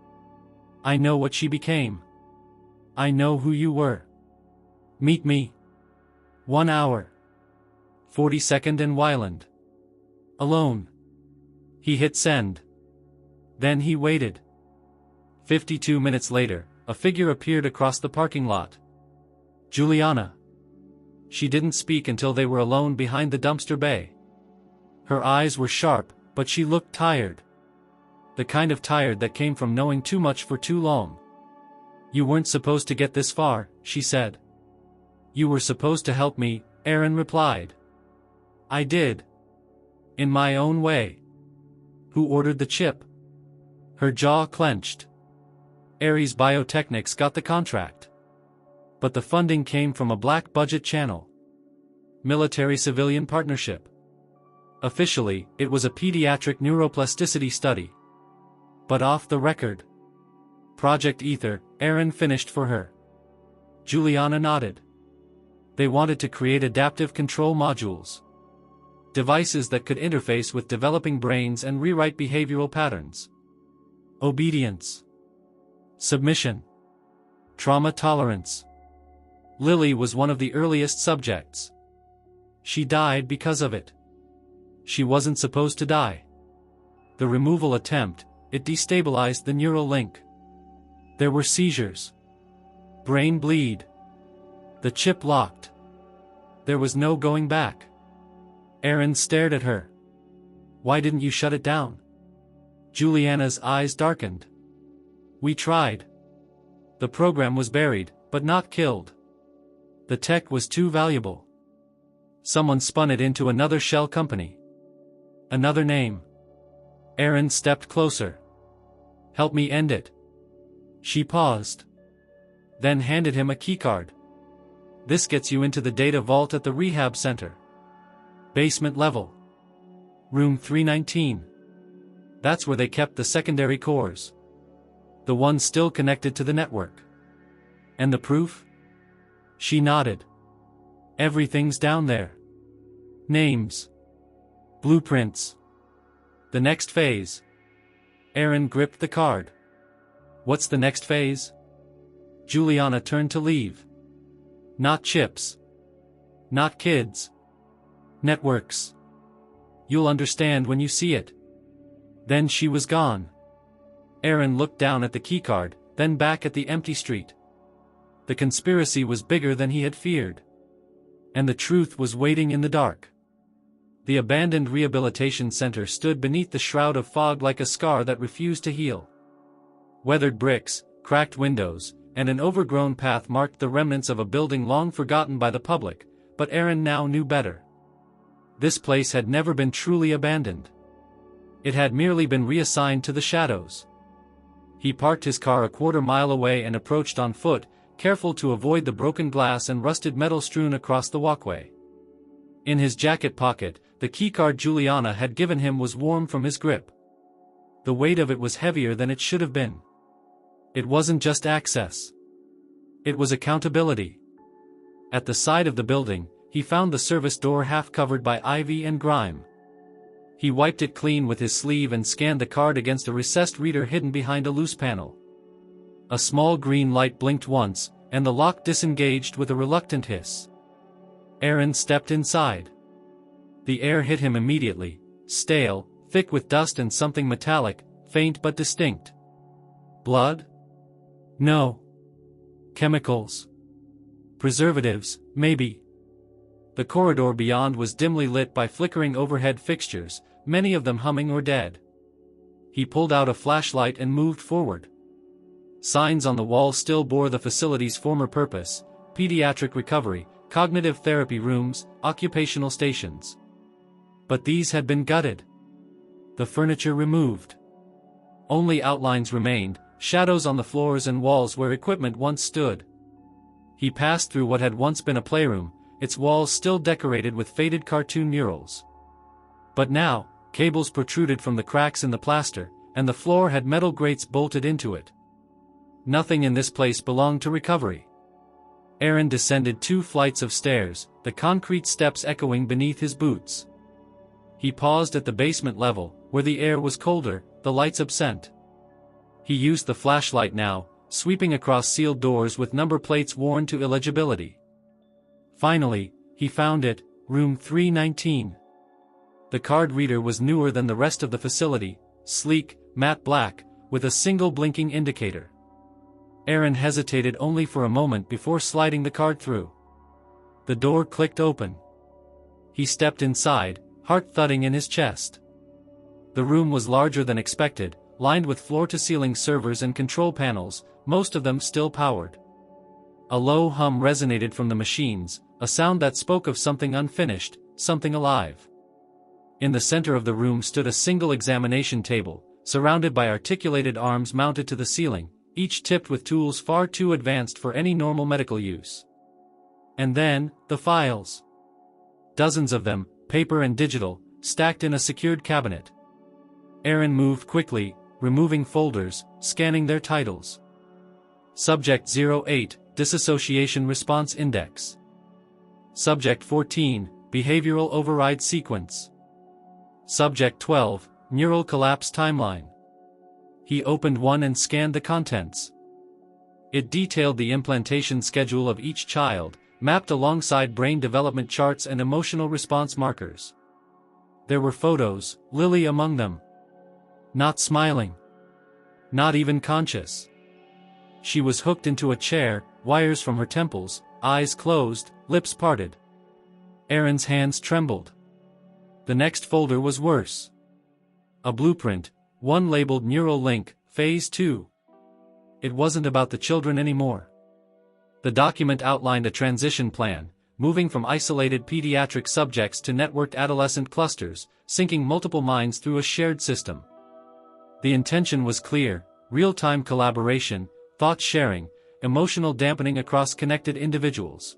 I know what she became. I know who you were. Meet me. 1 hour. 42nd and Wyland. Alone. He hit send. Then he waited. 52 minutes later, a figure appeared across the parking lot. Juliana. She didn't speak until they were alone behind the dumpster bay. Her eyes were sharp, but she looked tired. The kind of tired that came from knowing too much for too long. You weren't supposed to get this far, she said. You were supposed to help me, Aaron replied. I did. In my own way. Who ordered the chip? Her jaw clenched. Ares Biotechnics got the contract. But the funding came from a black budget channel. Military-civilian partnership. Officially, it was a pediatric neuroplasticity study. But off the record. Project Ether, Aaron finished for her. Juliana nodded. They wanted to create adaptive control modules. Devices that could interface with developing brains and rewrite behavioral patterns. Obedience. Submission. Trauma tolerance. Lily was one of the earliest subjects. She died because of it. She wasn't supposed to die. The removal attempt, it destabilized the neural link. There were seizures. Brain bleed. The chip locked. There was no going back. Aaron stared at her. Why didn't you shut it down? Juliana's eyes darkened. We tried. The program was buried, but not killed. The tech was too valuable. Someone spun it into another shell company. Another name. Aaron stepped closer. Help me end it. She paused. Then handed him a keycard. This gets you into the data vault at the rehab center. Basement level. Room 319. That's where they kept the secondary cores. The ones still connected to the network. And the proof? She nodded. Everything's down there. Names. Blueprints. The next phase. Aaron gripped the card. What's the next phase? Juliana turned to leave. Not chips. Not kids. Networks. You'll understand when you see it. Then she was gone. Aaron looked down at the keycard, then back at the empty street. The conspiracy was bigger than he had feared. And the truth was waiting in the dark. The abandoned rehabilitation center stood beneath the shroud of fog like a scar that refused to heal. Weathered bricks, cracked windows, and an overgrown path marked the remnants of a building long forgotten by the public, but Aaron now knew better. This place had never been truly abandoned. It had merely been reassigned to the shadows. He parked his car a quarter-mile away and approached on foot, careful to avoid the broken glass and rusted metal strewn across the walkway. In his jacket pocket, the keycard Juliana had given him was warm from his grip. The weight of it was heavier than it should have been. It wasn't just access. It was accountability. At the side of the building, he found the service door half covered by ivy and grime. He wiped it clean with his sleeve and scanned the card against a recessed reader hidden behind a loose panel. A small green light blinked once, and the lock disengaged with a reluctant hiss. Aaron stepped inside. The air hit him immediately, stale, thick with dust and something metallic, faint but distinct. Blood? No. Chemicals. Preservatives, maybe. The corridor beyond was dimly lit by flickering overhead fixtures, many of them humming or dead. He pulled out a flashlight and moved forward. Signs on the wall still bore the facility's former purpose: pediatric recovery, cognitive therapy rooms, occupational stations. But these had been gutted. The furniture removed. Only outlines remained, shadows on the floors and walls where equipment once stood. He passed through what had once been a playroom, its walls still decorated with faded cartoon murals. But now, cables protruded from the cracks in the plaster, and the floor had metal grates bolted into it. Nothing in this place belonged to recovery. Aaron descended 2 flights of stairs, the concrete steps echoing beneath his boots. He paused at the basement level, where the air was colder, the lights absent. He used the flashlight now, sweeping across sealed doors with number plates worn to illegibility. Finally, he found it, room 319. The card reader was newer than the rest of the facility, sleek, matte black, with a single blinking indicator. Aaron hesitated only for a moment before sliding the card through. The door clicked open. He stepped inside, heart thudding in his chest. The room was larger than expected, lined with floor-to-ceiling servers and control panels, most of them still powered. A low hum resonated from the machines, a sound that spoke of something unfinished, something alive. In the center of the room stood a single examination table, surrounded by articulated arms mounted to the ceiling, each tipped with tools far too advanced for any normal medical use. And then, the files. Dozens of them, paper and digital, stacked in a secured cabinet. Aaron moved quickly, removing folders, scanning their titles. Subject 08, Dissociation Response Index. Subject 14, Behavioral Override Sequence. Subject 12, Neural Collapse Timeline. He opened one and scanned the contents. It detailed the implantation schedule of each child, mapped alongside brain development charts and emotional response markers. There were photos, Lily among them. Not smiling. Not even conscious. She was hooked into a chair, wires from her temples, eyes closed, lips parted. Aaron's hands trembled. The next folder was worse. A blueprint, one labeled Neural Link, Phase 2. It wasn't about the children anymore. The document outlined a transition plan, moving from isolated pediatric subjects to networked adolescent clusters, syncing multiple minds through a shared system. The intention was clear: real-time collaboration, thought sharing, emotional dampening across connected individuals.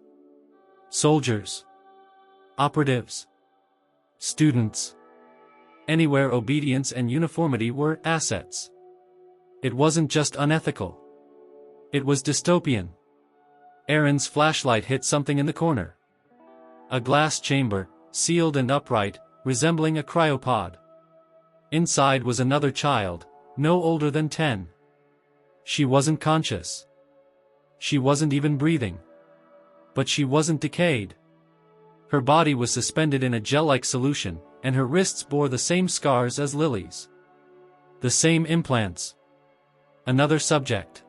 Soldiers. Operatives. Students. Anywhere obedience and uniformity were assets. It wasn't just unethical. It was dystopian. Aaron's flashlight hit something in the corner. A glass chamber, sealed and upright, resembling a cryopod. Inside was another child, no older than 10. She wasn't conscious. She wasn't even breathing. But she wasn't decayed. Her body was suspended in a gel-like solution, and her wrists bore the same scars as Lily's. The same implants. Another subject.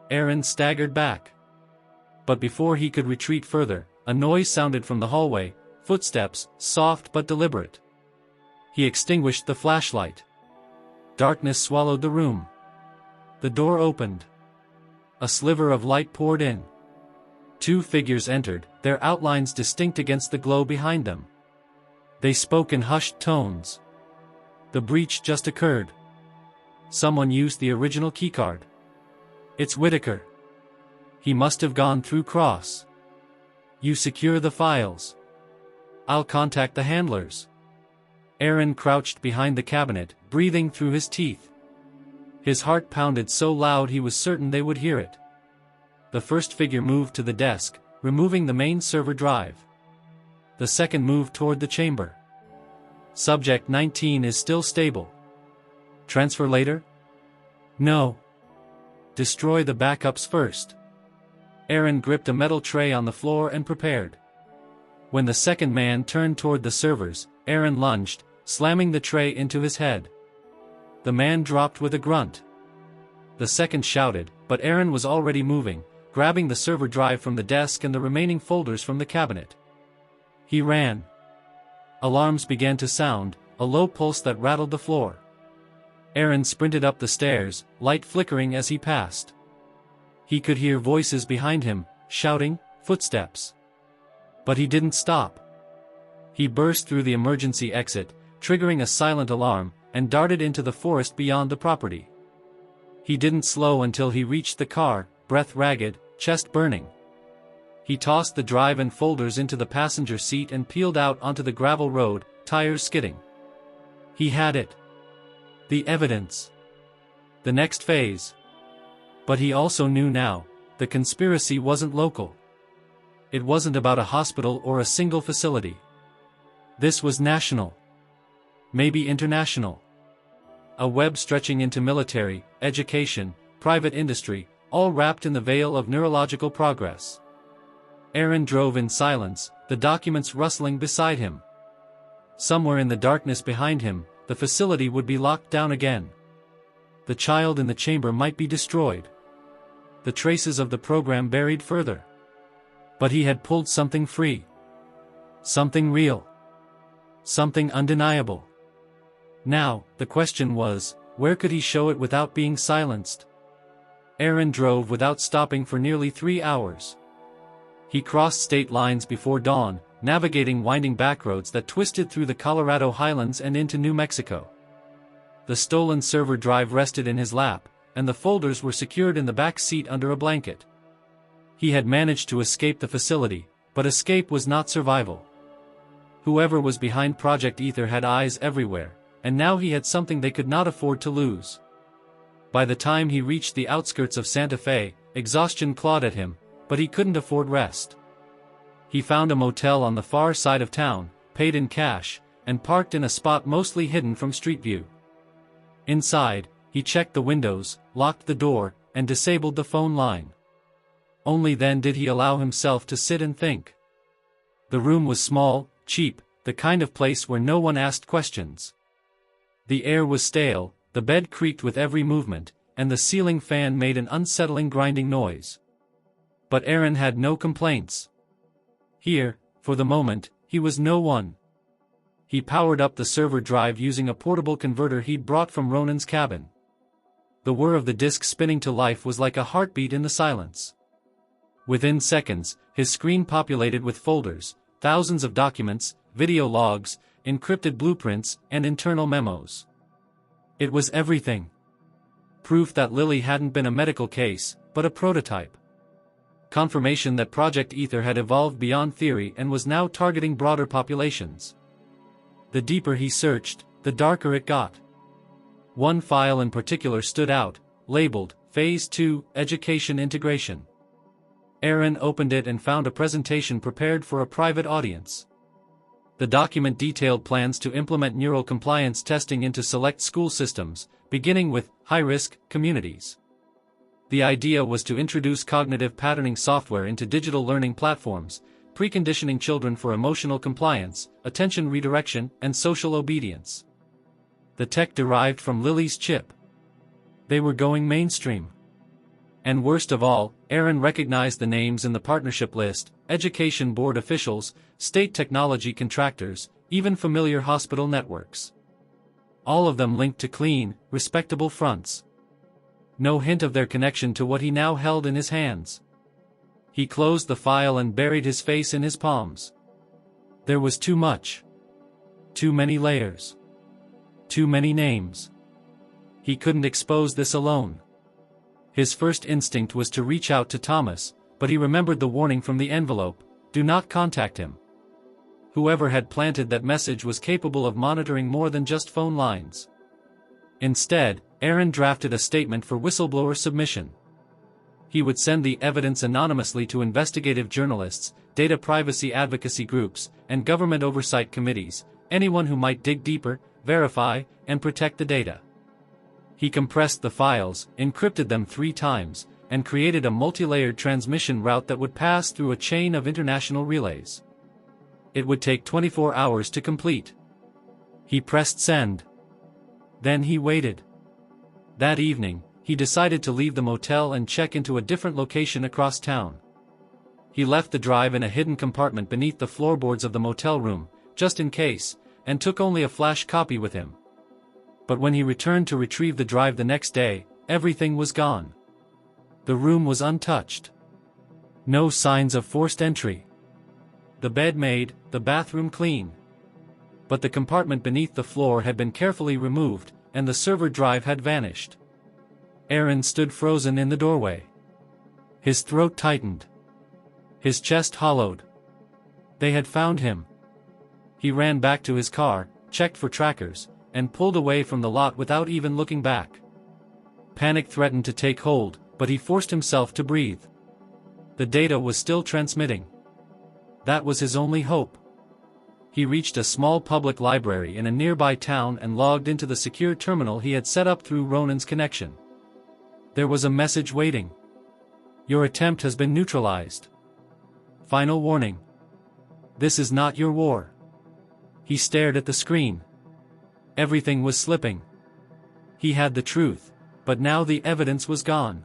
Aaron staggered back. But before he could retreat further, a noise sounded from the hallway, footsteps, soft but deliberate. He extinguished the flashlight. Darkness swallowed the room. The door opened. A sliver of light poured in. Two figures entered, their outlines distinct against the glow behind them. They spoke in hushed tones. The breach just occurred. Someone used the original keycard. It's Whitaker. He must have gone through Cross. You secure the files. I'll contact the handlers. Aaron crouched behind the cabinet, breathing through his teeth. His heart pounded so loud he was certain they would hear it. The first figure moved to the desk, removing the main server drive. The second moved toward the chamber. Subject 19 is still stable. Transfer later? No. Destroy the backups first. Aaron gripped a metal tray on the floor and prepared. When the second man turned toward the servers, Aaron lunged, slamming the tray into his head. The man dropped with a grunt. The second shouted, but Aaron was already moving, grabbing the server drive from the desk and the remaining folders from the cabinet. He ran. Alarms began to sound, a low pulse that rattled the floor. Aaron sprinted up the stairs, light flickering as he passed. He could hear voices behind him, shouting, footsteps. But he didn't stop. He burst through the emergency exit, triggering a silent alarm, and darted into the forest beyond the property. He didn't slow until he reached the car, breath ragged, chest burning. He tossed the drive and folders into the passenger seat and peeled out onto the gravel road, tires skidding. He had it. The evidence. The next phase. But he also knew now, the conspiracy wasn't local. It wasn't about a hospital or a single facility. This was national. Maybe international. A web stretching into military, education, private industry, all wrapped in the veil of neurological progress. Aaron drove in silence, the documents rustling beside him. Somewhere in the darkness behind him, the facility would be locked down again. The child in the chamber might be destroyed. The traces of the program buried further. But he had pulled something free. Something real. Something undeniable. Now, the question was, where could he show it without being silenced? Aaron drove without stopping for nearly 3 hours. He crossed state lines before dawn, navigating winding backroads that twisted through the Colorado highlands and into New Mexico. The stolen server drive rested in his lap, and the folders were secured in the back seat under a blanket. He had managed to escape the facility, but escape was not survival. Whoever was behind Project Ether had eyes everywhere, and now he had something they could not afford to lose. By the time he reached the outskirts of Santa Fe, exhaustion clawed at him, but he couldn't afford rest. He found a motel on the far side of town, paid in cash, and parked in a spot mostly hidden from street view. Inside, he checked the windows, locked the door, and disabled the phone line. Only then did he allow himself to sit and think. The room was small, cheap, the kind of place where no one asked questions. The air was stale, the bed creaked with every movement, and the ceiling fan made an unsettling grinding noise. But Aaron had no complaints. Here, for the moment, he was no one. He powered up the server drive using a portable converter he'd brought from Ronan's cabin. The whir of the disk spinning to life was like a heartbeat in the silence. Within seconds, his screen populated with folders, thousands of documents, video logs, encrypted blueprints, and internal memos. It was everything. Proof that Lily hadn't been a medical case, but a prototype. Confirmation that Project Ether had evolved beyond theory and was now targeting broader populations. The deeper he searched, the darker it got. One file in particular stood out, labeled, Phase 2, Education Integration. Aaron opened it and found a presentation prepared for a private audience. The document detailed plans to implement neural compliance testing into select school systems, beginning with high-risk communities. The idea was to introduce cognitive patterning software into digital learning platforms, preconditioning children for emotional compliance, attention redirection, and social obedience. The tech derived from Lily's chip. They were going mainstream. And worst of all, Aaron recognized the names in the partnership list: education board officials, state technology contractors, even familiar hospital networks. All of them linked to clean, respectable fronts. No hint of their connection to what he now held in his hands. He closed the file and buried his face in his palms. There was too much. Too many layers. Too many names. He couldn't expose this alone. His first instinct was to reach out to Thomas, but he remembered the warning from the envelope: do not contact him. Whoever had planted that message was capable of monitoring more than just phone lines. Instead, Aaron drafted a statement for whistleblower submission. He would send the evidence anonymously to investigative journalists, data privacy advocacy groups, and government oversight committees, anyone who might dig deeper, verify, and protect the data. He compressed the files, encrypted them 3 times, and created a multi-layered transmission route that would pass through a chain of international relays. It would take 24 hours to complete. He pressed send. Then he waited. That evening, he decided to leave the motel and check into a different location across town. He left the drive in a hidden compartment beneath the floorboards of the motel room, just in case, and took only a flash copy with him. But when he returned to retrieve the drive the next day, everything was gone. The room was untouched. No signs of forced entry. The bed made, the bathroom clean. But the compartment beneath the floor had been carefully removed, and the server drive had vanished. Aaron stood frozen in the doorway. His throat tightened. His chest hollowed. They had found him. He ran back to his car, checked for trackers, and pulled away from the lot without even looking back. Panic threatened to take hold, but he forced himself to breathe. The data was still transmitting. That was his only hope. He reached a small public library in a nearby town and logged into the secure terminal he had set up through Ronan's connection. There was a message waiting. Your attempt has been neutralized. Final warning. This is not your war. He stared at the screen. Everything was slipping. He had the truth, but now the evidence was gone.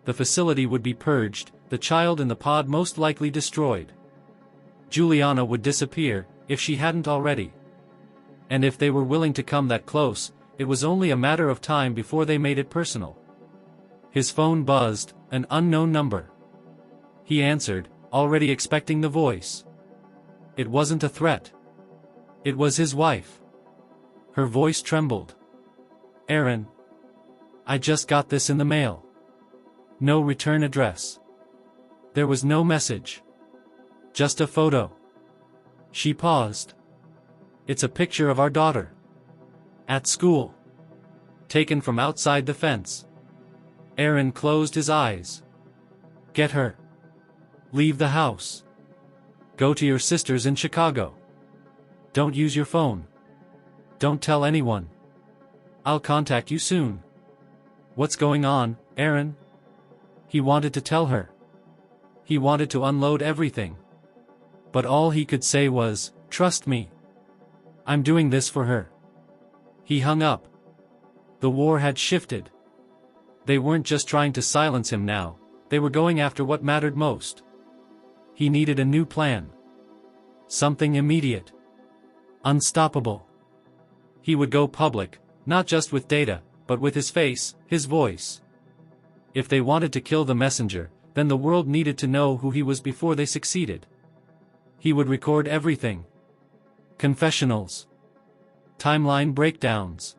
The facility would be purged, the child in the pod most likely destroyed. Juliana would disappear, if she hadn't already. And if they were willing to come that close, it was only a matter of time before they made it personal. His phone buzzed, an unknown number. He answered, already expecting the voice. It wasn't a threat. It was his wife. Her voice trembled. Aaron. I just got this in the mail. No return address. There was no message. Just a photo. She paused. It's a picture of our daughter. At school. Taken from outside the fence. Aaron closed his eyes. Get her. Leave the house. Go to your sister's in Chicago. Don't use your phone. Don't tell anyone. I'll contact you soon. What's going on, Aaron? He wanted to tell her. He wanted to unload everything. But all he could say was, trust me. I'm doing this for her. He hung up. The war had shifted. They weren't just trying to silence him now, they were going after what mattered most. He needed a new plan. Something immediate. Unstoppable. He would go public, not just with data, but with his face, his voice. If they wanted to kill the messenger, then the world needed to know who he was before they succeeded. He would record everything. Confessionals. Timeline breakdowns.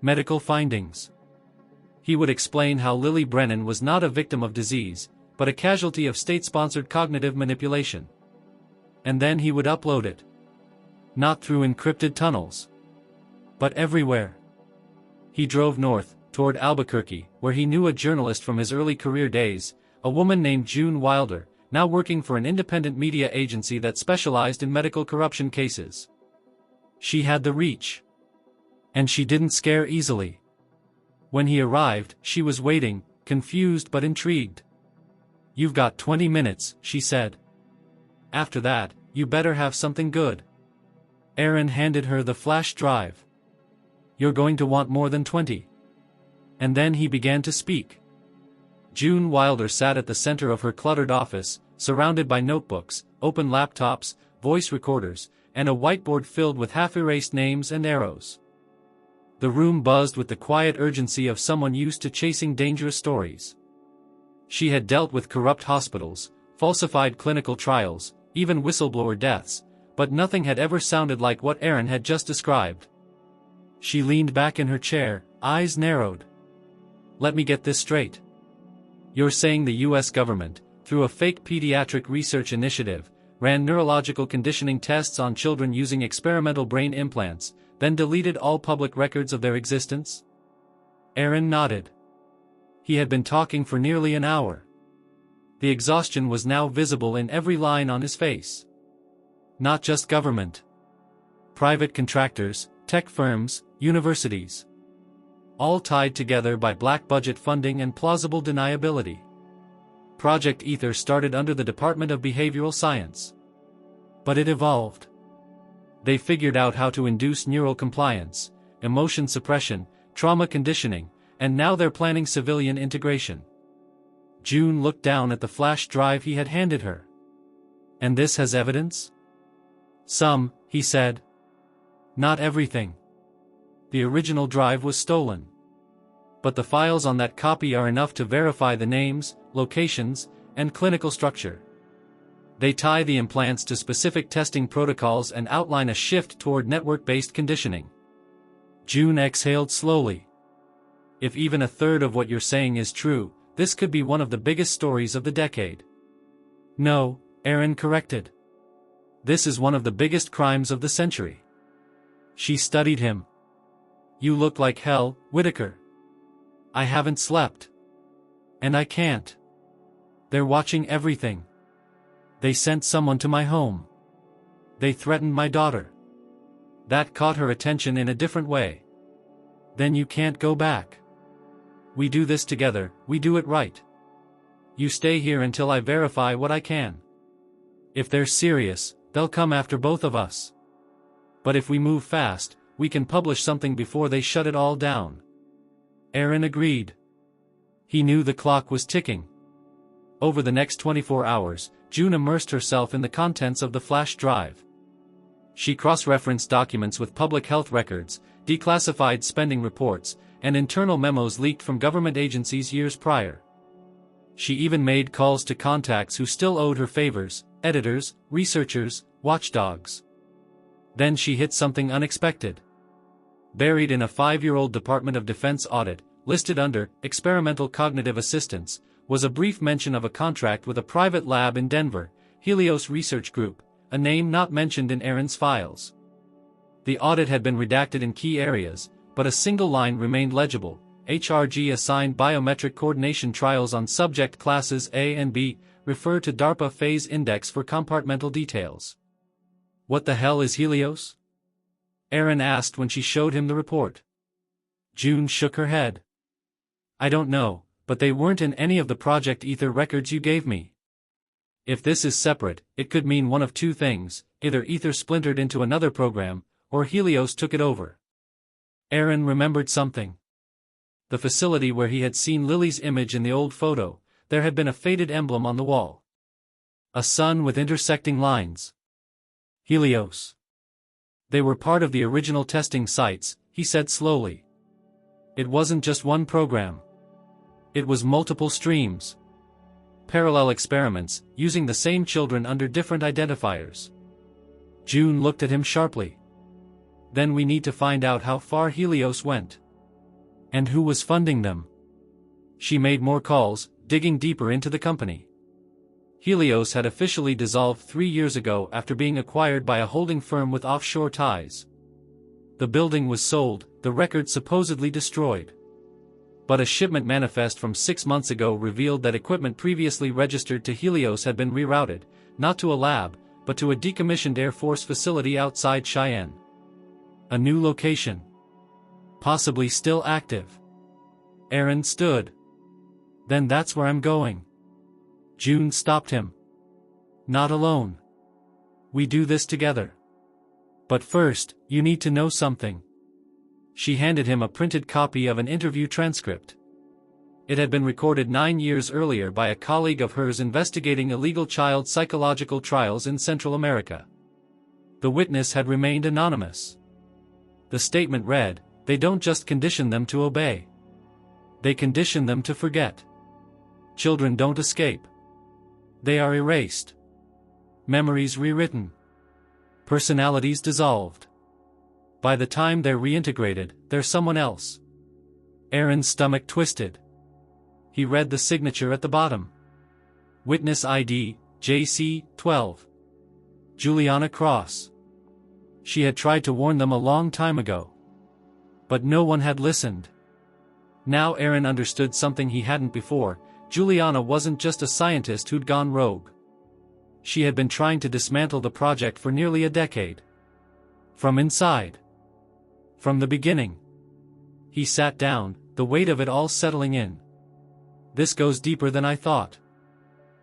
Medical findings. He would explain how Lily Brennan was not a victim of disease, but a casualty of state-sponsored cognitive manipulation. And then he would upload it. Not through encrypted tunnels. But everywhere. He drove north, toward Albuquerque, where he knew a journalist from his early career days, a woman named June Wilder, now working for an independent media agency that specialized in medical corruption cases. She had the reach. And she didn't scare easily. When he arrived, she was waiting, confused but intrigued. You've got 20 minutes, she said. After that, you better have something good. Aaron handed her the flash drive. You're going to want more than 20. And then he began to speak. June Wilder sat at the center of her cluttered office, surrounded by notebooks, open laptops, voice recorders, and a whiteboard filled with half-erased names and arrows. The room buzzed with the quiet urgency of someone used to chasing dangerous stories. She had dealt with corrupt hospitals, falsified clinical trials, even whistleblower deaths, but nothing had ever sounded like what Aaron had just described. She leaned back in her chair, eyes narrowed. Let me get this straight. You're saying the US government, through a fake pediatric research initiative, ran neurological conditioning tests on children using experimental brain implants, then deleted all public records of their existence? Aaron nodded. He had been talking for nearly an hour. The exhaustion was now visible in every line on his face. Not just government. Private contractors, tech firms, universities. All tied together by black budget funding and plausible deniability. Project Ether started under the Department of Behavioral Science. But it evolved. They figured out how to induce neural compliance, emotion suppression, trauma conditioning, and now they're planning civilian integration. June looked down at the flash drive he had handed her. And this has evidence? Some, he said. Not everything. The original drive was stolen. But the files on that copy are enough to verify the names, locations, and clinical structure. They tie the implants to specific testing protocols and outline a shift toward network-based conditioning. June exhaled slowly. If even a third of what you're saying is true, this could be one of the biggest stories of the decade. No, Aaron corrected. This is one of the biggest crimes of the century. She studied him. You look like hell, Whitaker. I haven't slept. And I can't. They're watching everything. They sent someone to my home. They threatened my daughter. That caught her attention in a different way. Then you can't go back. We do this together, we do it right. You stay here until I verify what I can. If they're serious, they'll come after both of us. But if we move fast, we can publish something before they shut it all down. Aaron agreed. He knew the clock was ticking. Over the next 24 hours, June immersed herself in the contents of the flash drive. She cross-referenced documents with public health records, declassified spending reports, and internal memos leaked from government agencies years prior. She even made calls to contacts who still owed her favors, editors, researchers, watchdogs. Then she hit something unexpected. Buried in a 5-year-old Department of Defense audit, listed under Experimental Cognitive Assistance, was a brief mention of a contract with a private lab in Denver, Helios Research Group, a name not mentioned in Aaron's files. The audit had been redacted in key areas, but a single line remained legible. HRG assigned biometric coordination trials on subject classes A and B, refer to DARPA phase index for compartmental details. What the hell is Helios? Aaron asked when she showed him the report. June shook her head. I don't know, but they weren't in any of the Project Ether records you gave me. If this is separate, it could mean one of two things: either Ether splintered into another program, or Helios took it over. Aaron remembered something. The facility where he had seen Lily's image in the old photo, there had been a faded emblem on the wall. A sun with intersecting lines. Helios. They were part of the original testing sites, he said slowly. It wasn't just one program. It was multiple streams. Parallel experiments, using the same children under different identifiers. June looked at him sharply. Then we need to find out how far Helios went. And who was funding them. She made more calls, digging deeper into the company. Helios had officially dissolved 3 years ago after being acquired by a holding firm with offshore ties. The building was sold, the records supposedly destroyed. But a shipment manifest from 6 months ago revealed that equipment previously registered to Helios had been rerouted, not to a lab, but to a decommissioned Air Force facility outside Cheyenne. A new location. Possibly still active. Aaron stood. Then that's where I'm going. June stopped him. Not alone. We do this together. But first, you need to know something. She handed him a printed copy of an interview transcript. It had been recorded 9 years earlier by a colleague of hers investigating illegal child psychological trials in Central America. The witness had remained anonymous. The statement read, "They don't just condition them to obey. They condition them to forget. Children don't escape. They are erased. Memories rewritten. Personalities dissolved. By the time they're reintegrated, they're someone else." Aaron's stomach twisted. He read the signature at the bottom. Witness ID, JC, 12. Juliana Cross. She had tried to warn them a long time ago. But no one had listened. Now Aaron understood something he hadn't before. Juliana wasn't just a scientist who'd gone rogue. She had been trying to dismantle the project for nearly a decade. From inside. From the beginning. He sat down, the weight of it all settling in. "This goes deeper than I thought."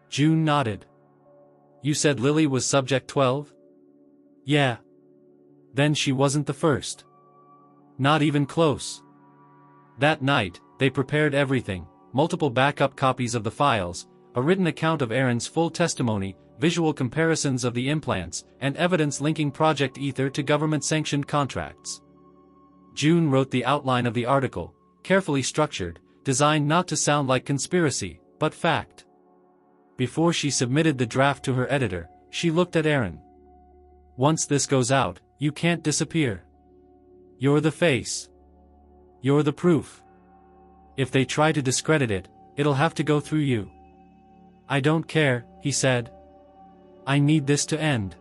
June nodded. "You said Lily was subject 12? Yeah. Then she wasn't the first. Not even close. That night, they prepared everything, multiple backup copies of the files, a written account of Aaron's full testimony, visual comparisons of the implants, and evidence linking Project Ether to government-sanctioned contracts. June wrote the outline of the article, carefully structured, designed not to sound like conspiracy, but fact. Before she submitted the draft to her editor, she looked at Aaron. "Once this goes out, you can't disappear. You're the face. You're the proof. If they try to discredit it, it'll have to go through you." "I don't care," he said. "I need this to end."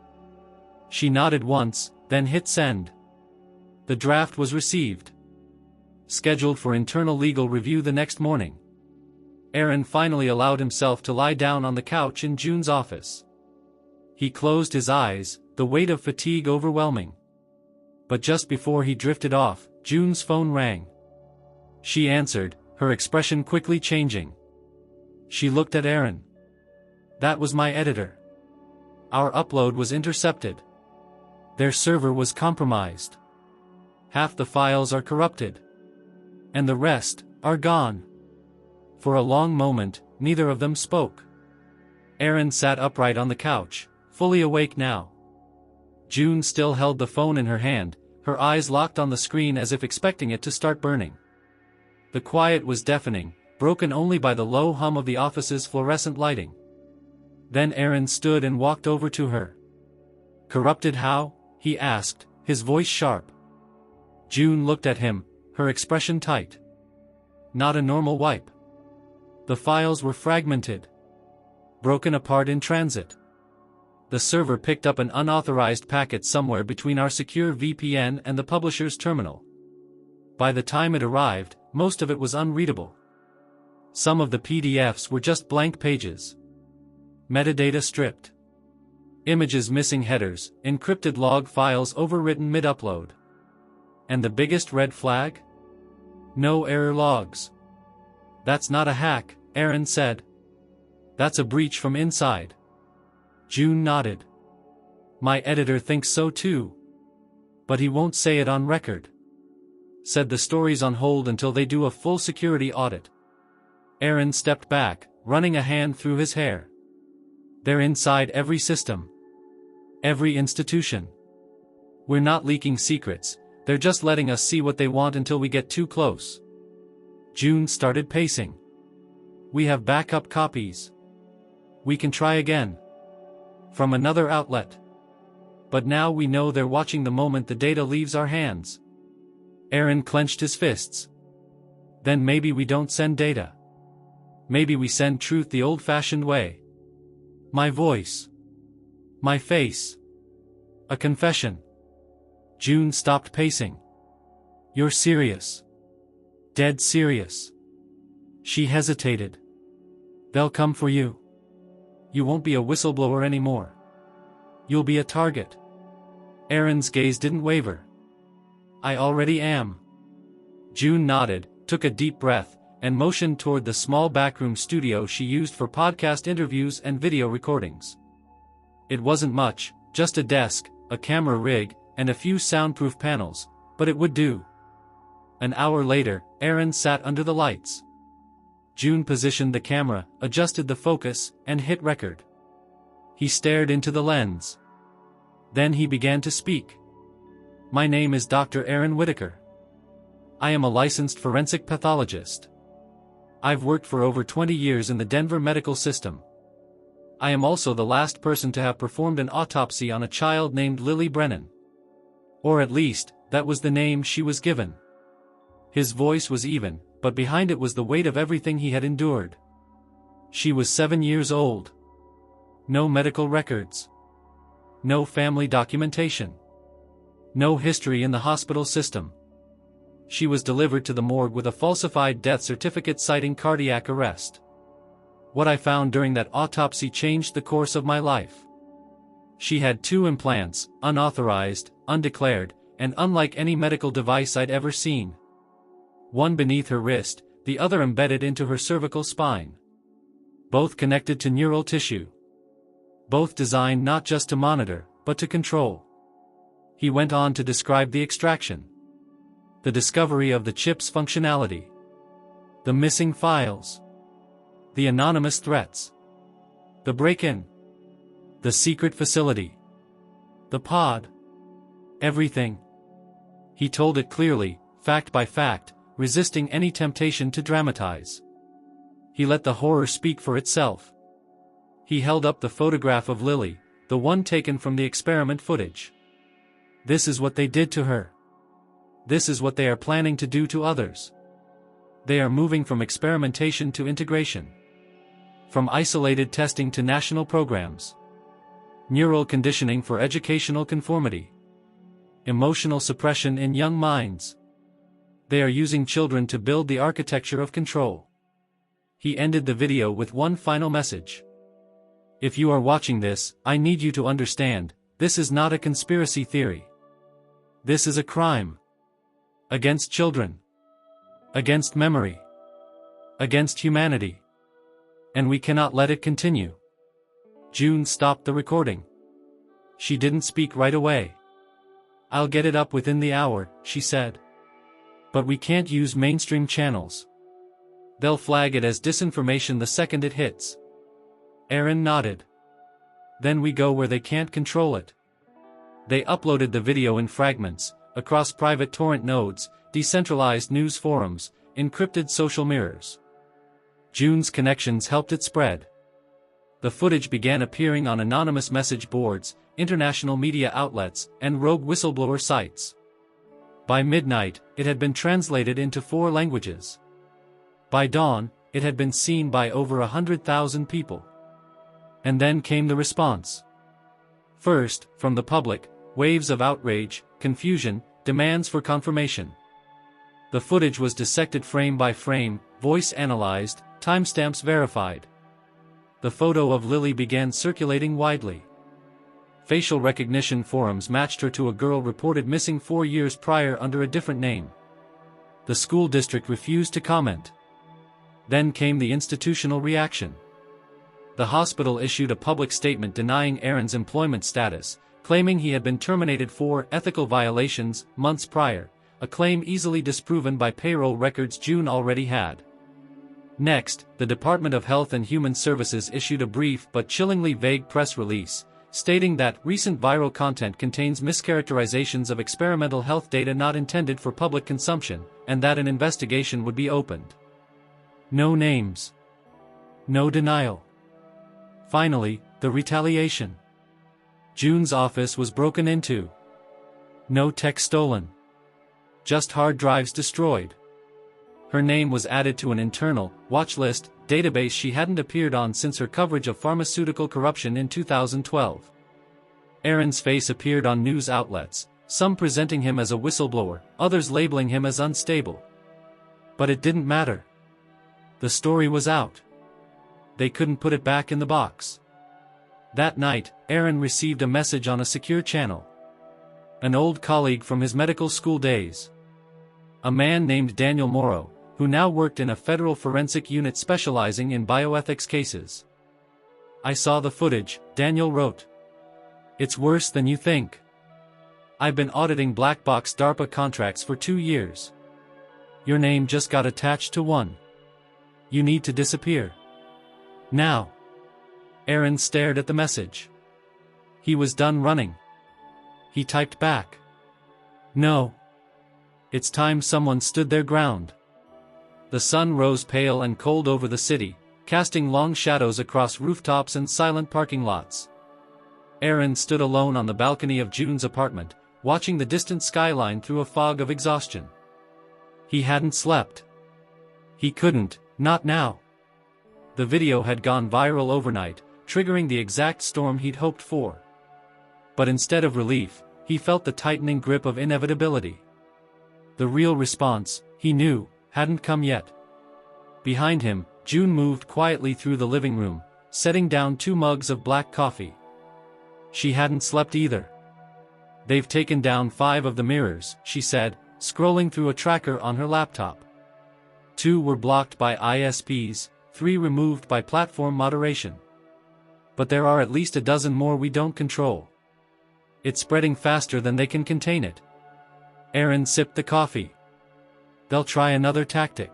She nodded once, then hit send. The draft was received. Scheduled for internal legal review the next morning. Aaron finally allowed himself to lie down on the couch in June's office. He closed his eyes, the weight of fatigue overwhelming. But just before he drifted off, June's phone rang. She answered, her expression quickly changing. She looked at Aaron. "That was my editor. Our upload was intercepted. Their server was compromised. Half the files are corrupted. And the rest are gone." For a long moment, neither of them spoke. Aaron sat upright on the couch, fully awake now. June still held the phone in her hand, her eyes locked on the screen as if expecting it to start burning. The quiet was deafening, broken only by the low hum of the office's fluorescent lighting. Then Aaron stood and walked over to her. "Corrupted how?" he asked, his voice sharp. June looked at him, her expression tight. Not a normal wipe. The files were fragmented. Broken apart in transit. The server picked up an unauthorized packet somewhere between our secure VPN and the publisher's terminal. By the time it arrived, most of it was unreadable. Some of the PDFs were just blank pages. Metadata stripped. Images missing headers, encrypted log files overwritten mid-upload. And the biggest red flag? No error logs. "That's not a hack," Aaron said. "That's a breach from inside." June nodded. "My editor thinks so too. But he won't say it on record. Said the story's on hold until they do a full security audit." Aaron stepped back, running a hand through his hair. "They're inside every system. Every institution. We're not leaking secrets, they're just letting us see what they want until we get too close." June started pacing. "We have backup copies. We can try again. From another outlet. But now we know they're watching the moment the data leaves our hands." Aaron clenched his fists. "Then maybe we don't send data. Maybe we send truth the old-fashioned way. My voice. My face. A confession." June stopped pacing. "You're serious. Dead serious." She hesitated. "They'll come for you. You won't be a whistleblower anymore. You'll be a target." Aaron's gaze didn't waver. "I already am." June nodded, took a deep breath, and motioned toward the small backroom studio she used for podcast interviews and video recordings. It wasn't much, Just a desk, a camera rig, and a few soundproof panels, but it would do. An hour later, Aaron sat under the lights. June positioned the camera, adjusted the focus, and hit record. He stared into the lens. Then he began to speak. "My name is Dr. Aaron Whitaker. I am a licensed forensic pathologist. I've worked for over 20 years in the Denver medical system. I am also the last person to have performed an autopsy on a child named Lily Brennan. Or at least, that was the name she was given." His voice was even, but behind it was the weight of everything he had endured. She was 7 years old. No medical records. No family documentation. No history in the hospital system. She was delivered to the morgue with a falsified death certificate citing cardiac arrest. What I found during that autopsy changed the course of my life. She had 2 implants, unauthorized, undeclared, and unlike any medical device I'd ever seen. One beneath her wrist, the other embedded into her cervical spine. Both connected to neural tissue. Both designed not just to monitor, but to control. He went on to describe the extraction. The discovery of the chip's functionality. The missing files. The anonymous threats. The break-in. The secret facility. The pod. Everything. He told it clearly, fact by fact, resisting any temptation to dramatize. He let the horror speak for itself. He held up the photograph of Lily, the one taken from the experiment footage. "This is what they did to her. This is what they are planning to do to others. They are moving from experimentation to integration. From isolated testing to national programs. Neural conditioning for educational conformity. Emotional suppression in young minds. They are using children to build the architecture of control." He ended the video with one final message. "If you are watching this, I need you to understand, this is not a conspiracy theory. This is a crime. Against children. Against memory. Against humanity. And we cannot let it continue." June stopped the recording. She didn't speak right away. "I'll get it up within the hour," she said. "But we can't use mainstream channels. They'll flag it as disinformation the second it hits." Aaron nodded. "Then we go where they can't control it." They uploaded the video in fragments, across private torrent nodes, decentralized news forums, encrypted social mirrors. June's connections helped it spread. The footage began appearing on anonymous message boards, international media outlets, and rogue whistleblower sites. By midnight, it had been translated into 4 languages. By dawn, it had been seen by over 100,000 people. And then came the response. First, from the public, waves of outrage, confusion, demands for confirmation. The footage was dissected frame by frame, voice analyzed, timestamps verified. The photo of Lily began circulating widely. Facial recognition forums matched her to a girl reported missing 4 years prior under a different name. The school district refused to comment. Then came the institutional reaction. The hospital issued a public statement denying Aaron's employment status, claiming he had been terminated for ethical violations months prior, a claim easily disproven by payroll records June already had. Next, the Department of Health and Human Services issued a brief but chillingly vague press release, stating that recent viral content contains mischaracterizations of experimental health data not intended for public consumption, and that an investigation would be opened. No names. No denial. Finally, the retaliation. June's office was broken into. No tech stolen. Just hard drives destroyed. Her name was added to an internal, watch list, database she hadn't appeared on since her coverage of pharmaceutical corruption in 2012. Aaron's face appeared on news outlets, some presenting him as a whistleblower, others labeling him as unstable. But it didn't matter. The story was out. They couldn't put it back in the box. That night, Aaron received a message on a secure channel. An old colleague from his medical school days. A man named Daniel Morrow, who now worked in a federal forensic unit specializing in bioethics cases. "I saw the footage," Daniel wrote. It's worse than you think. I've been auditing black box DARPA contracts for 2 years. Your name just got attached to one. You need to disappear. Now. Aaron stared at the message. He was done running. He typed back. No. It's time someone stood their ground. The sun rose pale and cold over the city, casting long shadows across rooftops and silent parking lots. Aaron stood alone on the balcony of June's apartment, watching the distant skyline through a fog of exhaustion. He hadn't slept. He couldn't, not now. The video had gone viral overnight, triggering the exact storm he'd hoped for. But instead of relief, he felt the tightening grip of inevitability. The real response, he knew, hadn't come yet. Behind him, June moved quietly through the living room, setting down 2 mugs of black coffee. She hadn't slept either. They've taken down 5 of the mirrors, she said, scrolling through a tracker on her laptop. 2 were blocked by ISPs, 3 removed by platform moderation. But there are at least a dozen more we don't control. It's spreading faster than they can contain it. Aaron sipped the coffee. They'll try another tactic.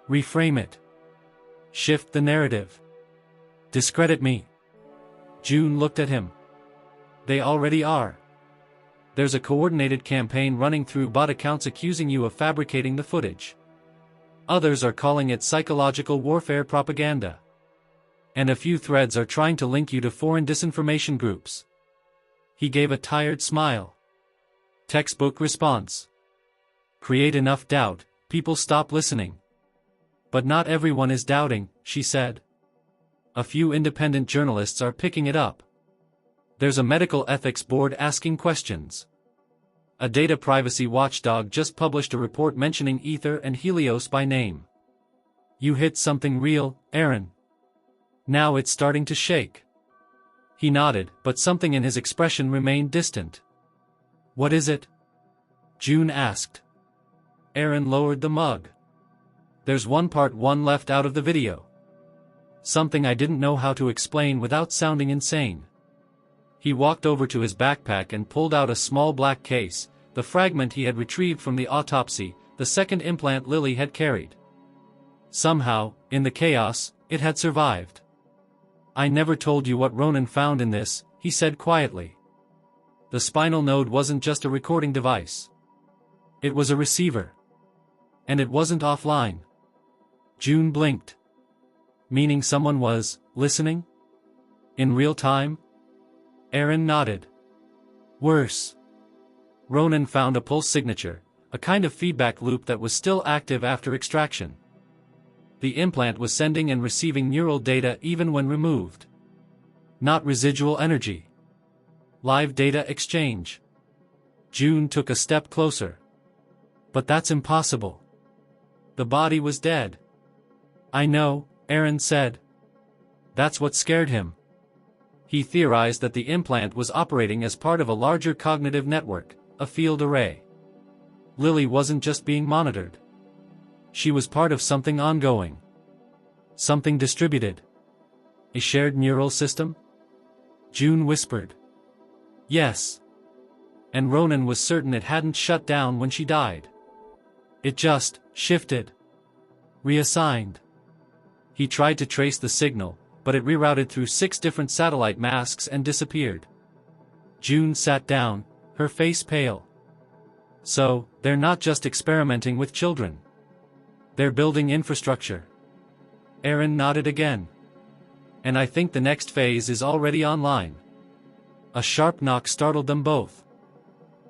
Reframe it. Shift the narrative. Discredit me. June looked at him. They already are. There's a coordinated campaign running through bot accounts accusing you of fabricating the footage. Others are calling it psychological warfare propaganda. And a few threads are trying to link you to foreign disinformation groups. He gave a tired smile. Textbook response. Create enough doubt, people stop listening. But not everyone is doubting, she said. A few independent journalists are picking it up. There's a medical ethics board asking questions. A data privacy watchdog just published a report mentioning Ether and Helios by name. You hit something real, Aaron. Now it's starting to shake. He nodded, but something in his expression remained distant. What is it? June asked. Aaron lowered the mug. There's one part 1 left out of the video. Something I didn't know how to explain without sounding insane. He walked over to his backpack and pulled out a small black case, the fragment he had retrieved from the autopsy, the second implant Lily had carried. Somehow, in the chaos, it had survived. I never told you what Ronan found in this, he said quietly. The spinal node wasn't just a recording device. It was a receiver. And it wasn't offline. June blinked. Meaning someone was listening? In real time? Aaron nodded. Worse. Ronan found a pulse signature, a kind of feedback loop that was still active after extraction. The implant was sending and receiving neural data even when removed. Not residual energy. Live data exchange. June took a step closer. But that's impossible. The body was dead. I know, Aaron said. That's what scared him. He theorized that the implant was operating as part of a larger cognitive network, a field array. Lily wasn't just being monitored. She was part of something ongoing. Something distributed. A shared neural system? June whispered. Yes. And Ronan was certain it hadn't shut down when she died. It just shifted. Reassigned. He tried to trace the signal, but it rerouted through 6 different satellite masks and disappeared. June sat down, her face pale. So, they're not just experimenting with children. They're building infrastructure. Aaron nodded again. And I think the next phase is already online. A sharp knock startled them both.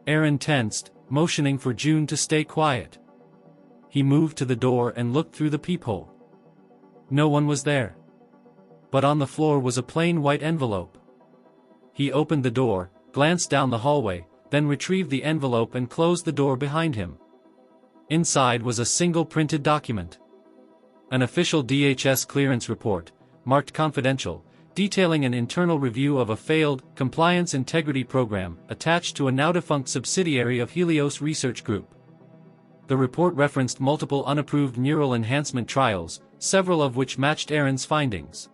Aaron tensed, motioning for June to stay quiet. He moved to the door and looked through the peephole. No one was there. But on the floor was a plain white envelope. He opened the door, glanced down the hallway, then retrieved the envelope and closed the door behind him. Inside was a single printed document. An official DHS clearance report, marked confidential, detailing an internal review of a failed compliance integrity program attached to a now-defunct subsidiary of Helios Research Group. The report referenced multiple unapproved neural enhancement trials, several of which matched Aaron's findings.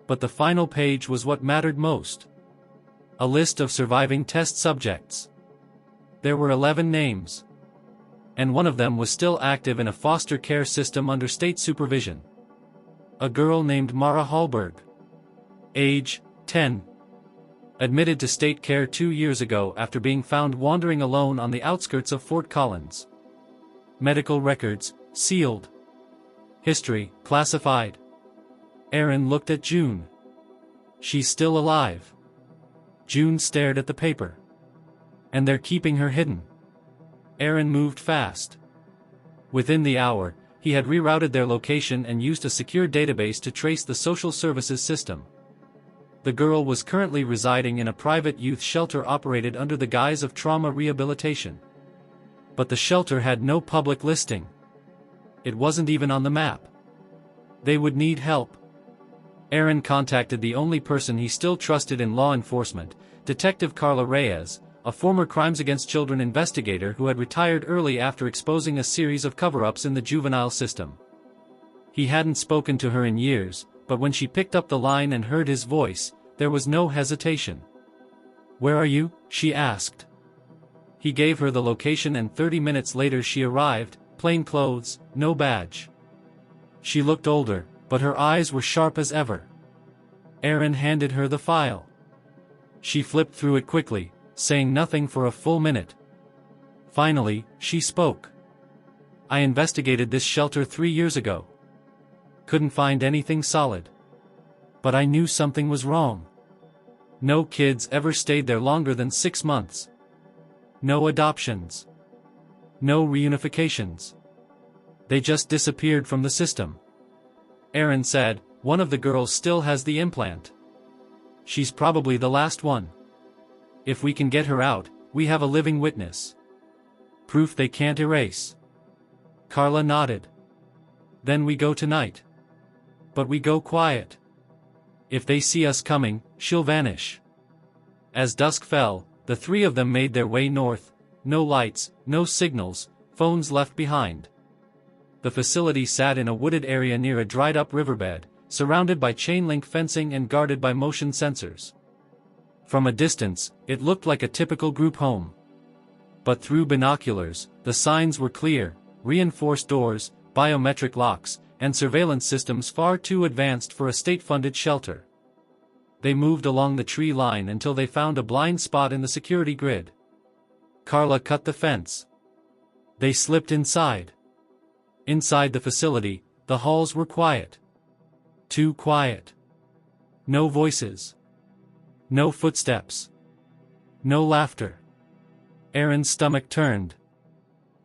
But the final page was what mattered most. A list of surviving test subjects. There were 11 names. And one of them was still active in a foster care system under state supervision. A girl named Mara Hallberg. Age, 10. Admitted to state care 2 years ago after being found wandering alone on the outskirts of Fort Collins. Medical records, sealed. History, classified. Aaron looked at June. She's still alive. June stared at the paper. And they're keeping her hidden. Aaron moved fast. Within the hour, he had rerouted their location and used a secure database to trace the social services system. The girl was currently residing in a private youth shelter operated under the guise of trauma rehabilitation. But the shelter had no public listing. It wasn't even on the map. They would need help. Aaron contacted the only person he still trusted in law enforcement, Detective Carla Reyes, a former crimes against children investigator who had retired early after exposing a series of cover-ups in the juvenile system. He hadn't spoken to her in years, but when she picked up the line and heard his voice, there was no hesitation. "Where are you?" she asked. He gave her the location and 30 minutes later she arrived, plain clothes, no badge. She looked older, but her eyes were sharp as ever. Aaron handed her the file. She flipped through it quickly, saying nothing for a full minute. Finally, she spoke. "I investigated this shelter 3 years ago. Couldn't find anything solid. But I knew something was wrong. No kids ever stayed there longer than 6 months. No adoptions. No reunifications. They just disappeared from the system." Aaron said, "One of the girls still has the implant. She's probably the last one. If we can get her out, we have a living witness. Proof they can't erase." Carla nodded. "Then we go tonight. But we go quiet. If they see us coming, she'll vanish." As dusk fell, the three of them made their way north. No lights, no signals, phones left behind. The facility sat in a wooded area near a dried-up riverbed, surrounded by chain-link fencing and guarded by motion sensors. From a distance, it looked like a typical group home. But through binoculars, the signs were clear: reinforced doors, biometric locks, and surveillance systems far too advanced for a state-funded shelter. They moved along the tree line until they found a blind spot in the security grid. Carla cut the fence. They slipped inside. Inside the facility, the halls were quiet. Too quiet. No voices. No footsteps. No laughter. Aaron's stomach turned.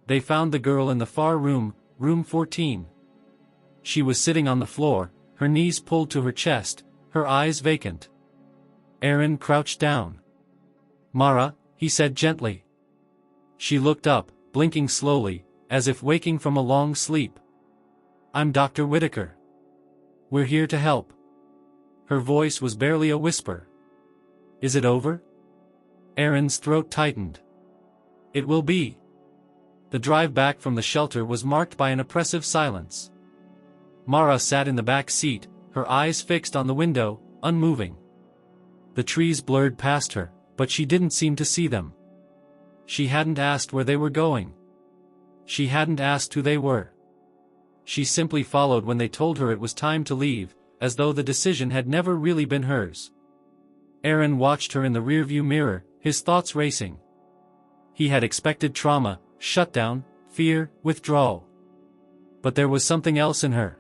They found the girl in the far room, room 14. She was sitting on the floor, her knees pulled to her chest, her eyes vacant. Aaron crouched down. "Mara," he said gently. She looked up, blinking slowly, as if waking from a long sleep. "I'm Dr. Whitaker. We're here to help." Her voice was barely a whisper. "Is it over?" Aaron's throat tightened. "It will be." The drive back from the shelter was marked by an oppressive silence. Mara sat in the back seat, her eyes fixed on the window, unmoving. The trees blurred past her, but she didn't seem to see them. She hadn't asked where they were going. She hadn't asked who they were. She simply followed when they told her it was time to leave, as though the decision had never really been hers. Aaron watched her in the rearview mirror, his thoughts racing. He had expected trauma, shutdown, fear, withdrawal. But there was something else in her.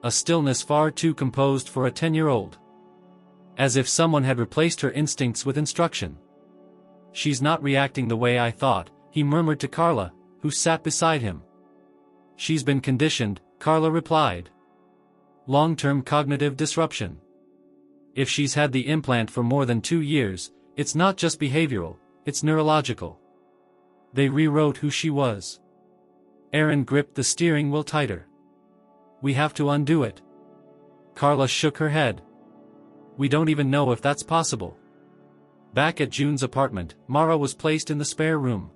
A stillness far too composed for a 10-year-old. As if someone had replaced her instincts with instruction. "She's not reacting the way I thought," he murmured to Carla, who sat beside him. "She's been conditioned," Carla replied. "Long-term cognitive disruption. If she's had the implant for more than 2 years, it's not just behavioral, it's neurological. They rewrote who she was." Aaron gripped the steering wheel tighter. "We have to undo it." Carla shook her head. "We don't even know if that's possible." Back at June's apartment, Mara was placed in the spare room.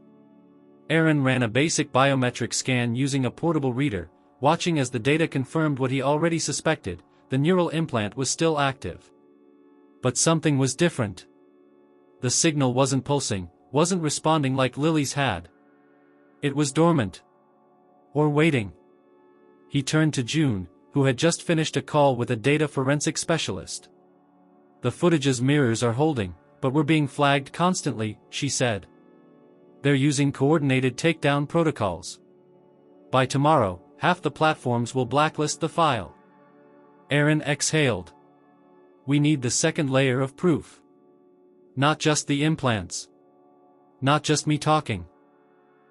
Aaron ran a basic biometric scan using a portable reader, watching as the data confirmed what he already suspected: the neural implant was still active. But something was different. The signal wasn't pulsing, wasn't responding like Lily's had. It was dormant. Or waiting. He turned to June, who had just finished a call with a data forensic specialist. The footage's mirrors are holding, but we're being flagged constantly, she said. They're using coordinated takedown protocols. By tomorrow, half the platforms will blacklist the file. Aaron exhaled. We need the second layer of proof. Not just the implants. Not just me talking.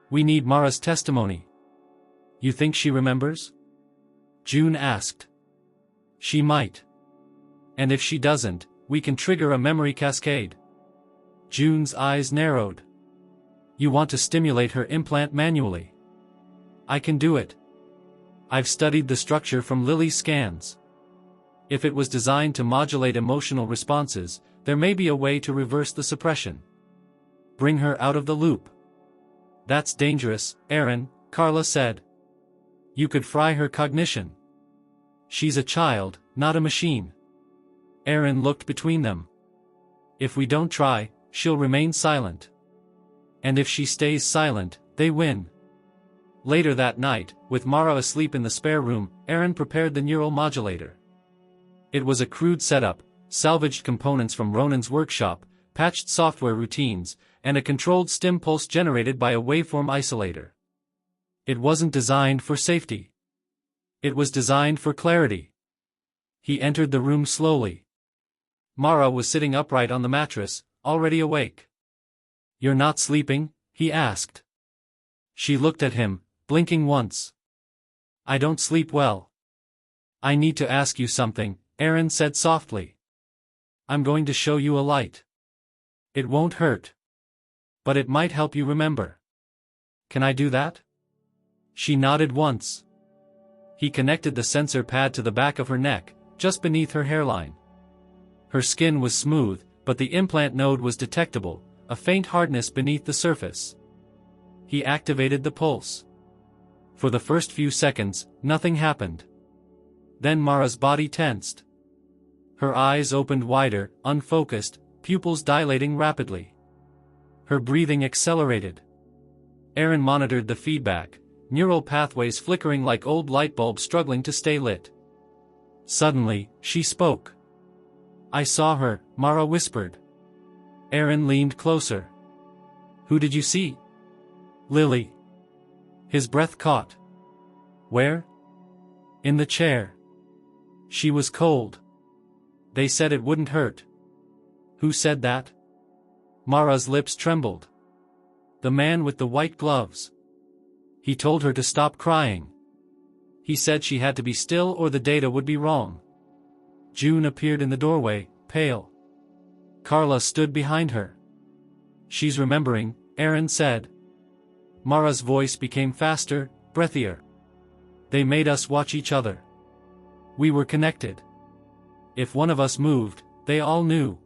We need Mara's testimony. You think she remembers? June asked. She might. And if she doesn't, we can trigger a memory cascade. June's eyes narrowed. You want to stimulate her implant manually? I can do it. I've studied the structure from Lily's scans. If it was designed to modulate emotional responses, there may be a way to reverse the suppression. Bring her out of the loop. That's dangerous, Aaron, Carla said. You could fry her cognition. She's a child, not a machine. Aaron looked between them. If we don't try, she'll remain silent. And if she stays silent, they win. Later that night, with Mara asleep in the spare room, Aaron prepared the neural modulator. It was a crude setup, salvaged components from Ronan's workshop, patched software routines, and a controlled stim pulse generated by a waveform isolator. It wasn't designed for safety. It was designed for clarity. He entered the room slowly. Mara was sitting upright on the mattress, already awake. You're not sleeping? He asked. She looked at him, blinking once. I don't sleep well. I need to ask you something, Aaron said softly. I'm going to show you a light. It won't hurt. But it might help you remember. Can I do that? She nodded once. He connected the sensor pad to the back of her neck, just beneath her hairline. Her skin was smooth, but the implant node was detectable, a faint hardness beneath the surface. He activated the pulse. For the first few seconds, nothing happened. Then Mara's body tensed. Her eyes opened wider, unfocused, pupils dilating rapidly. Her breathing accelerated. Aaron monitored the feedback, neural pathways flickering like old light bulbs struggling to stay lit. Suddenly, she spoke. I saw her, Mara whispered. Aaron leaned closer. Who did you see? Lily. His breath caught. Where? In the chair. She was cold. They said it wouldn't hurt. Who said that? Mara's lips trembled. The man with the white gloves. He told her to stop crying. He said she had to be still or the data would be wrong. June appeared in the doorway, pale. Carla stood behind her. She's remembering, Aaron said. Mara's voice became faster, breathier. They made us watch each other. We were connected. If one of us moved, they all knew.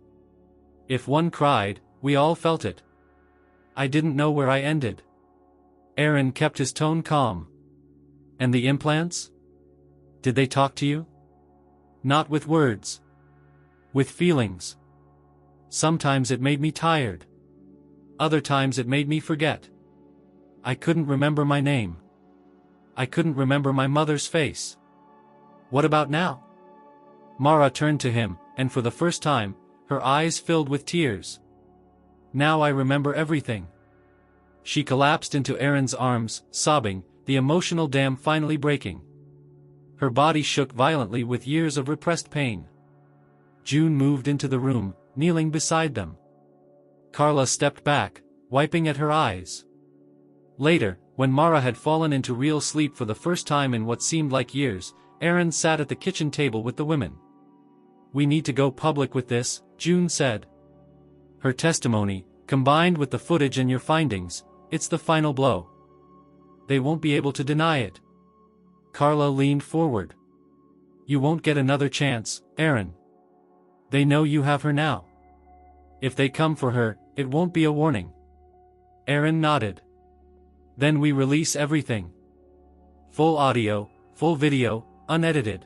If one cried, we all felt it. I didn't know where I ended. Aaron kept his tone calm. And the implants? Did they talk to you? Not with words. With feelings. Sometimes it made me tired. Other times it made me forget. I couldn't remember my name. I couldn't remember my mother's face. What about now? Mara turned to him, and for the first time, her eyes filled with tears. Now I remember everything. She collapsed into Aaron's arms, sobbing, the emotional dam finally breaking. Her body shook violently with years of repressed pain. June moved into the room, kneeling beside them. Carla stepped back, wiping at her eyes. Later, when Mara had fallen into real sleep for the first time in what seemed like years, Aaron sat at the kitchen table with the women. We need to go public with this, June said. Her testimony, combined with the footage and your findings, it's the final blow. They won't be able to deny it. Carla leaned forward. You won't get another chance, Aaron. They know you have her now. If they come for her, it won't be a warning. Aaron nodded. Then we release everything. Full audio, full video, unedited.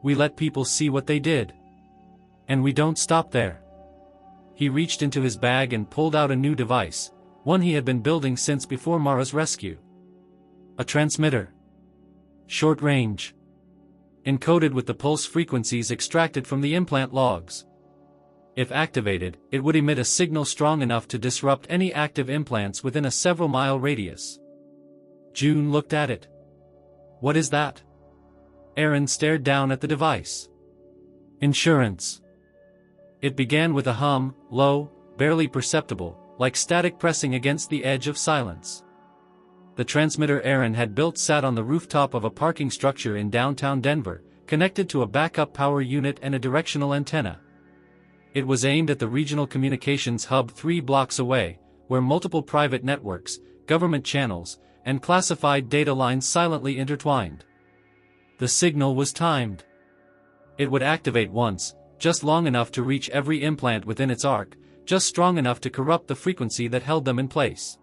We let people see what they did. And we don't stop there. He reached into his bag and pulled out a new device, one he had been building since before Mara's rescue. A transmitter. Short range. Encoded with the pulse frequencies extracted from the implant logs. If activated, it would emit a signal strong enough to disrupt any active implants within a several-mile radius. June looked at it. What is that? Aaron stared down at the device. Insurance. It began with a hum, low, barely perceptible, like static pressing against the edge of silence. The transmitter Aaron had built sat on the rooftop of a parking structure in downtown Denver, connected to a backup power unit and a directional antenna. It was aimed at the regional communications hub 3 blocks away, where multiple private networks, government channels, and classified data lines silently intertwined. The signal was timed. It would activate once, just long enough to reach every implant within its arc, just strong enough to corrupt the frequency that held them in place.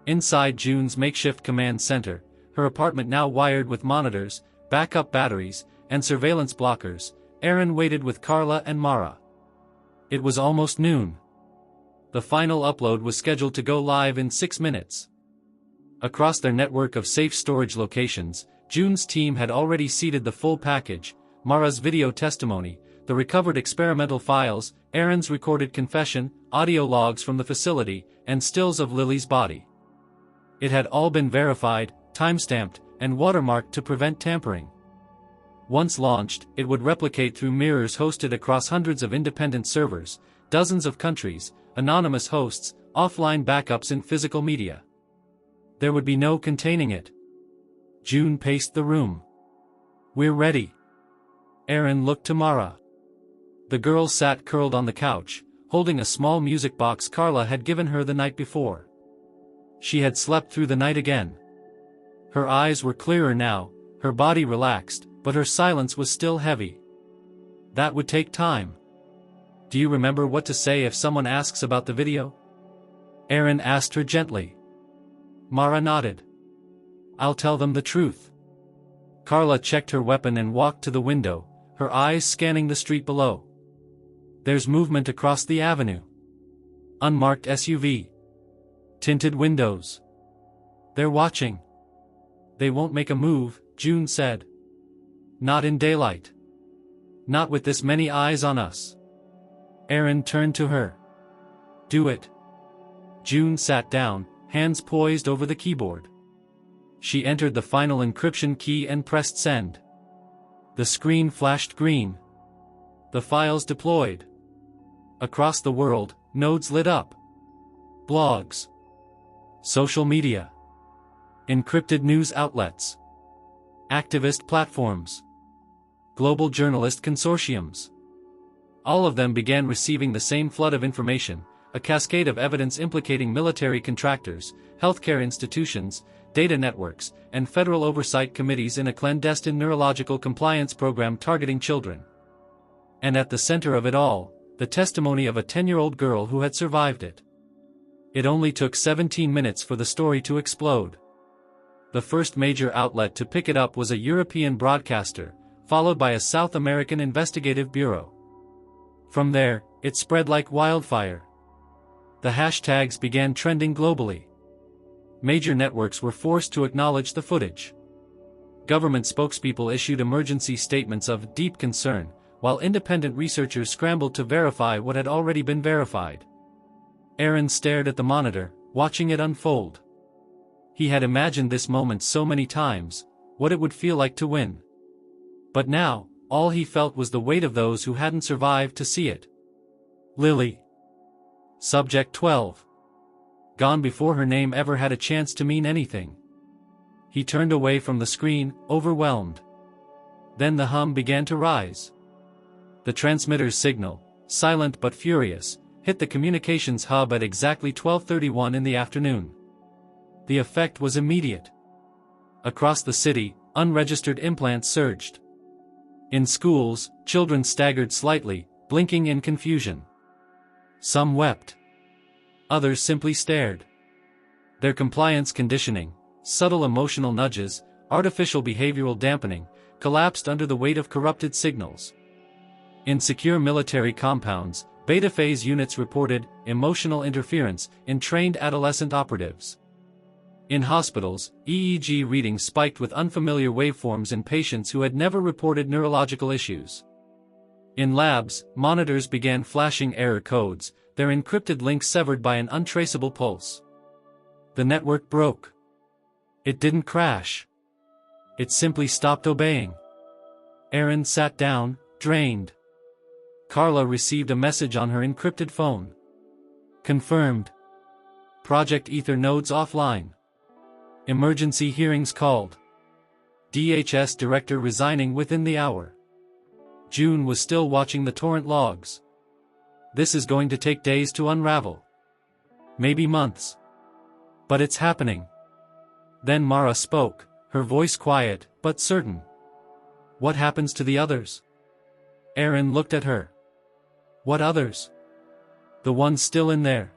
Inside June's makeshift command center, her apartment now wired with monitors, backup batteries, and surveillance blockers, Aaron waited with Carla and Mara. It was almost noon. The final upload was scheduled to go live in 6 minutes. Across their network of safe storage locations, June's team had already seeded the full package: Mara's video testimony, the recovered experimental files, Aaron's recorded confession, audio logs from the facility, and stills of Lily's body. It had all been verified, timestamped, and watermarked to prevent tampering. Once launched, it would replicate through mirrors hosted across hundreds of independent servers, dozens of countries, anonymous hosts, offline backups in physical media. There would be no containing it. June paced the room. "We're ready." Aaron looked to Mara. The girl sat curled on the couch, holding a small music box Carla had given her the night before. She had slept through the night again. Her eyes were clearer now, her body relaxed, but her silence was still heavy. That would take time. "Do you remember what to say if someone asks about the video?" Aaron asked her gently. Mara nodded. "I'll tell them the truth." Carla checked her weapon and walked to the window, her eyes scanning the street below. "There's movement across the avenue. Unmarked SUV. Tinted windows. They're watching." "They won't make a move," June said. "Not in daylight. Not with this many eyes on us." Aaron turned to her. "Do it." June sat down, hands poised over the keyboard. She entered the final encryption key and pressed send. The screen flashed green. The files deployed. Across the world, nodes lit up. Blogs. Social media. Encrypted news outlets. Activist platforms. Global journalist consortiums. All of them began receiving the same flood of information, a cascade of evidence implicating military contractors, healthcare institutions, data networks, and federal oversight committees in a clandestine neurological compliance program targeting children. And at the center of it all, the testimony of a 10-year-old girl who had survived it. It only took 17 minutes for the story to explode. The first major outlet to pick it up was a European broadcaster, followed by a South American investigative bureau. From there, it spread like wildfire. The hashtags began trending globally. Major networks were forced to acknowledge the footage. Government spokespeople issued emergency statements of deep concern, while independent researchers scrambled to verify what had already been verified. Aaron stared at the monitor, watching it unfold. He had imagined this moment so many times, what it would feel like to win. But now, all he felt was the weight of those who hadn't survived to see it. Lily. Subject 12. Gone before her name ever had a chance to mean anything. He turned away from the screen, overwhelmed. Then the hum began to rise. The transmitter's signal, silent but furious, hit the communications hub at exactly 12:31 in the afternoon. The effect was immediate. Across the city, unregistered implants surged. In schools, children staggered slightly, blinking in confusion. Some wept. Others simply stared. Their compliance conditioning, subtle emotional nudges, artificial behavioral dampening, collapsed under the weight of corrupted signals. In secure military compounds, Beta phase units reported emotional interference in trained adolescent operatives. In hospitals, EEG readings spiked with unfamiliar waveforms in patients who had never reported neurological issues. In labs, monitors began flashing error codes, their encrypted links severed by an untraceable pulse. The network broke. It didn't crash. It simply stopped obeying. Erin sat down, drained. Carla received a message on her encrypted phone. Confirmed. Project Ether nodes offline. Emergency hearings called. DHS director resigning within the hour. June was still watching the torrent logs. This is going to take days to unravel. Maybe months. But it's happening. Then Mara spoke, her voice quiet, but certain. What happens to the others? Erin looked at her. What others? The ones still in there.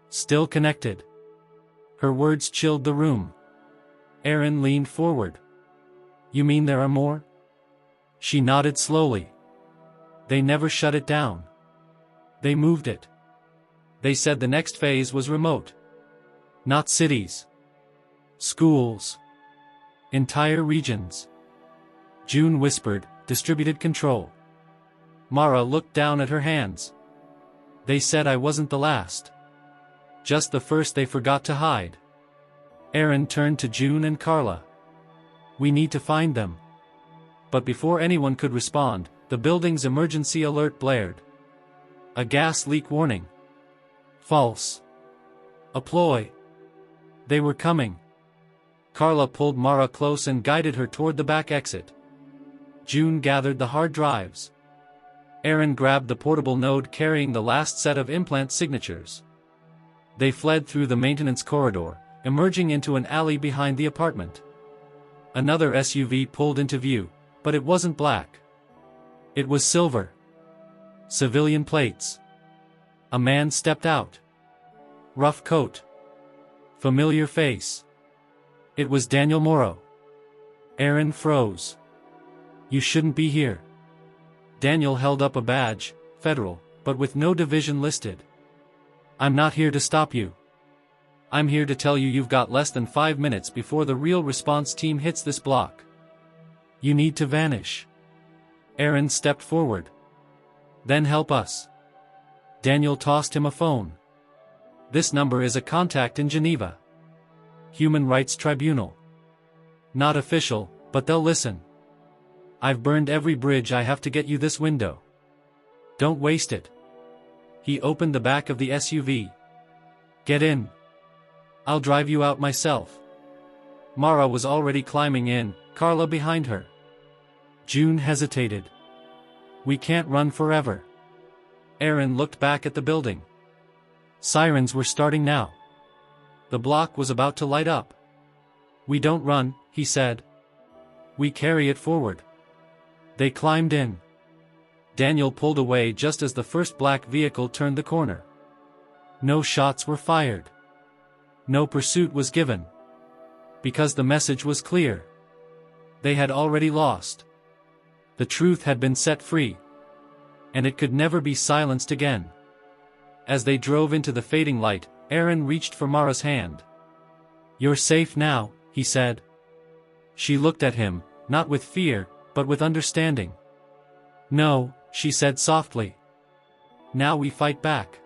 Still connected. Her words chilled the room. Erin leaned forward. You mean there are more? She nodded slowly. They never shut it down. They moved it. They said the next phase was remote. Not cities. Schools. Entire regions. June whispered, distributed control. Mara looked down at her hands. They said I wasn't the last. Just the first they forgot to hide. Erin turned to June and Carla. We need to find them. But before anyone could respond, the building's emergency alert blared. A gas leak warning. False. A ploy. They were coming. Carla pulled Mara close and guided her toward the back exit. June gathered the hard drives. Erin grabbed the portable node carrying the last set of implant signatures. They fled through the maintenance corridor, emerging into an alley behind the apartment. Another SUV pulled into view, but it wasn't black. It was silver. Civilian plates. A man stepped out. Rough coat. Familiar face. It was Daniel Morrow. Erin froze. You shouldn't be here. Daniel held up a badge, federal, but with no division listed. I'm not here to stop you. I'm here to tell you you've got less than 5 minutes before the real response team hits this block. You need to vanish. Erin stepped forward. Then help us. Daniel tossed him a phone. This number is a contact in Geneva. Human Rights Tribunal. Not official, but they'll listen. I've burned every bridge I have to get you this window. Don't waste it. He opened the back of the SUV. Get in. I'll drive you out myself. Mara was already climbing in, Carla behind her. June hesitated. We can't run forever. Erin looked back at the building. Sirens were starting now. The block was about to light up. We don't run, he said. We carry it forward. They climbed in. Daniel pulled away just as the first black vehicle turned the corner. No shots were fired. No pursuit was given. Because the message was clear. They had already lost. The truth had been set free. And it could never be silenced again. As they drove into the fading light, Erin reached for Mara's hand. You're safe now, he said. She looked at him, not with fear, but with understanding. No, she said softly. Now we fight back.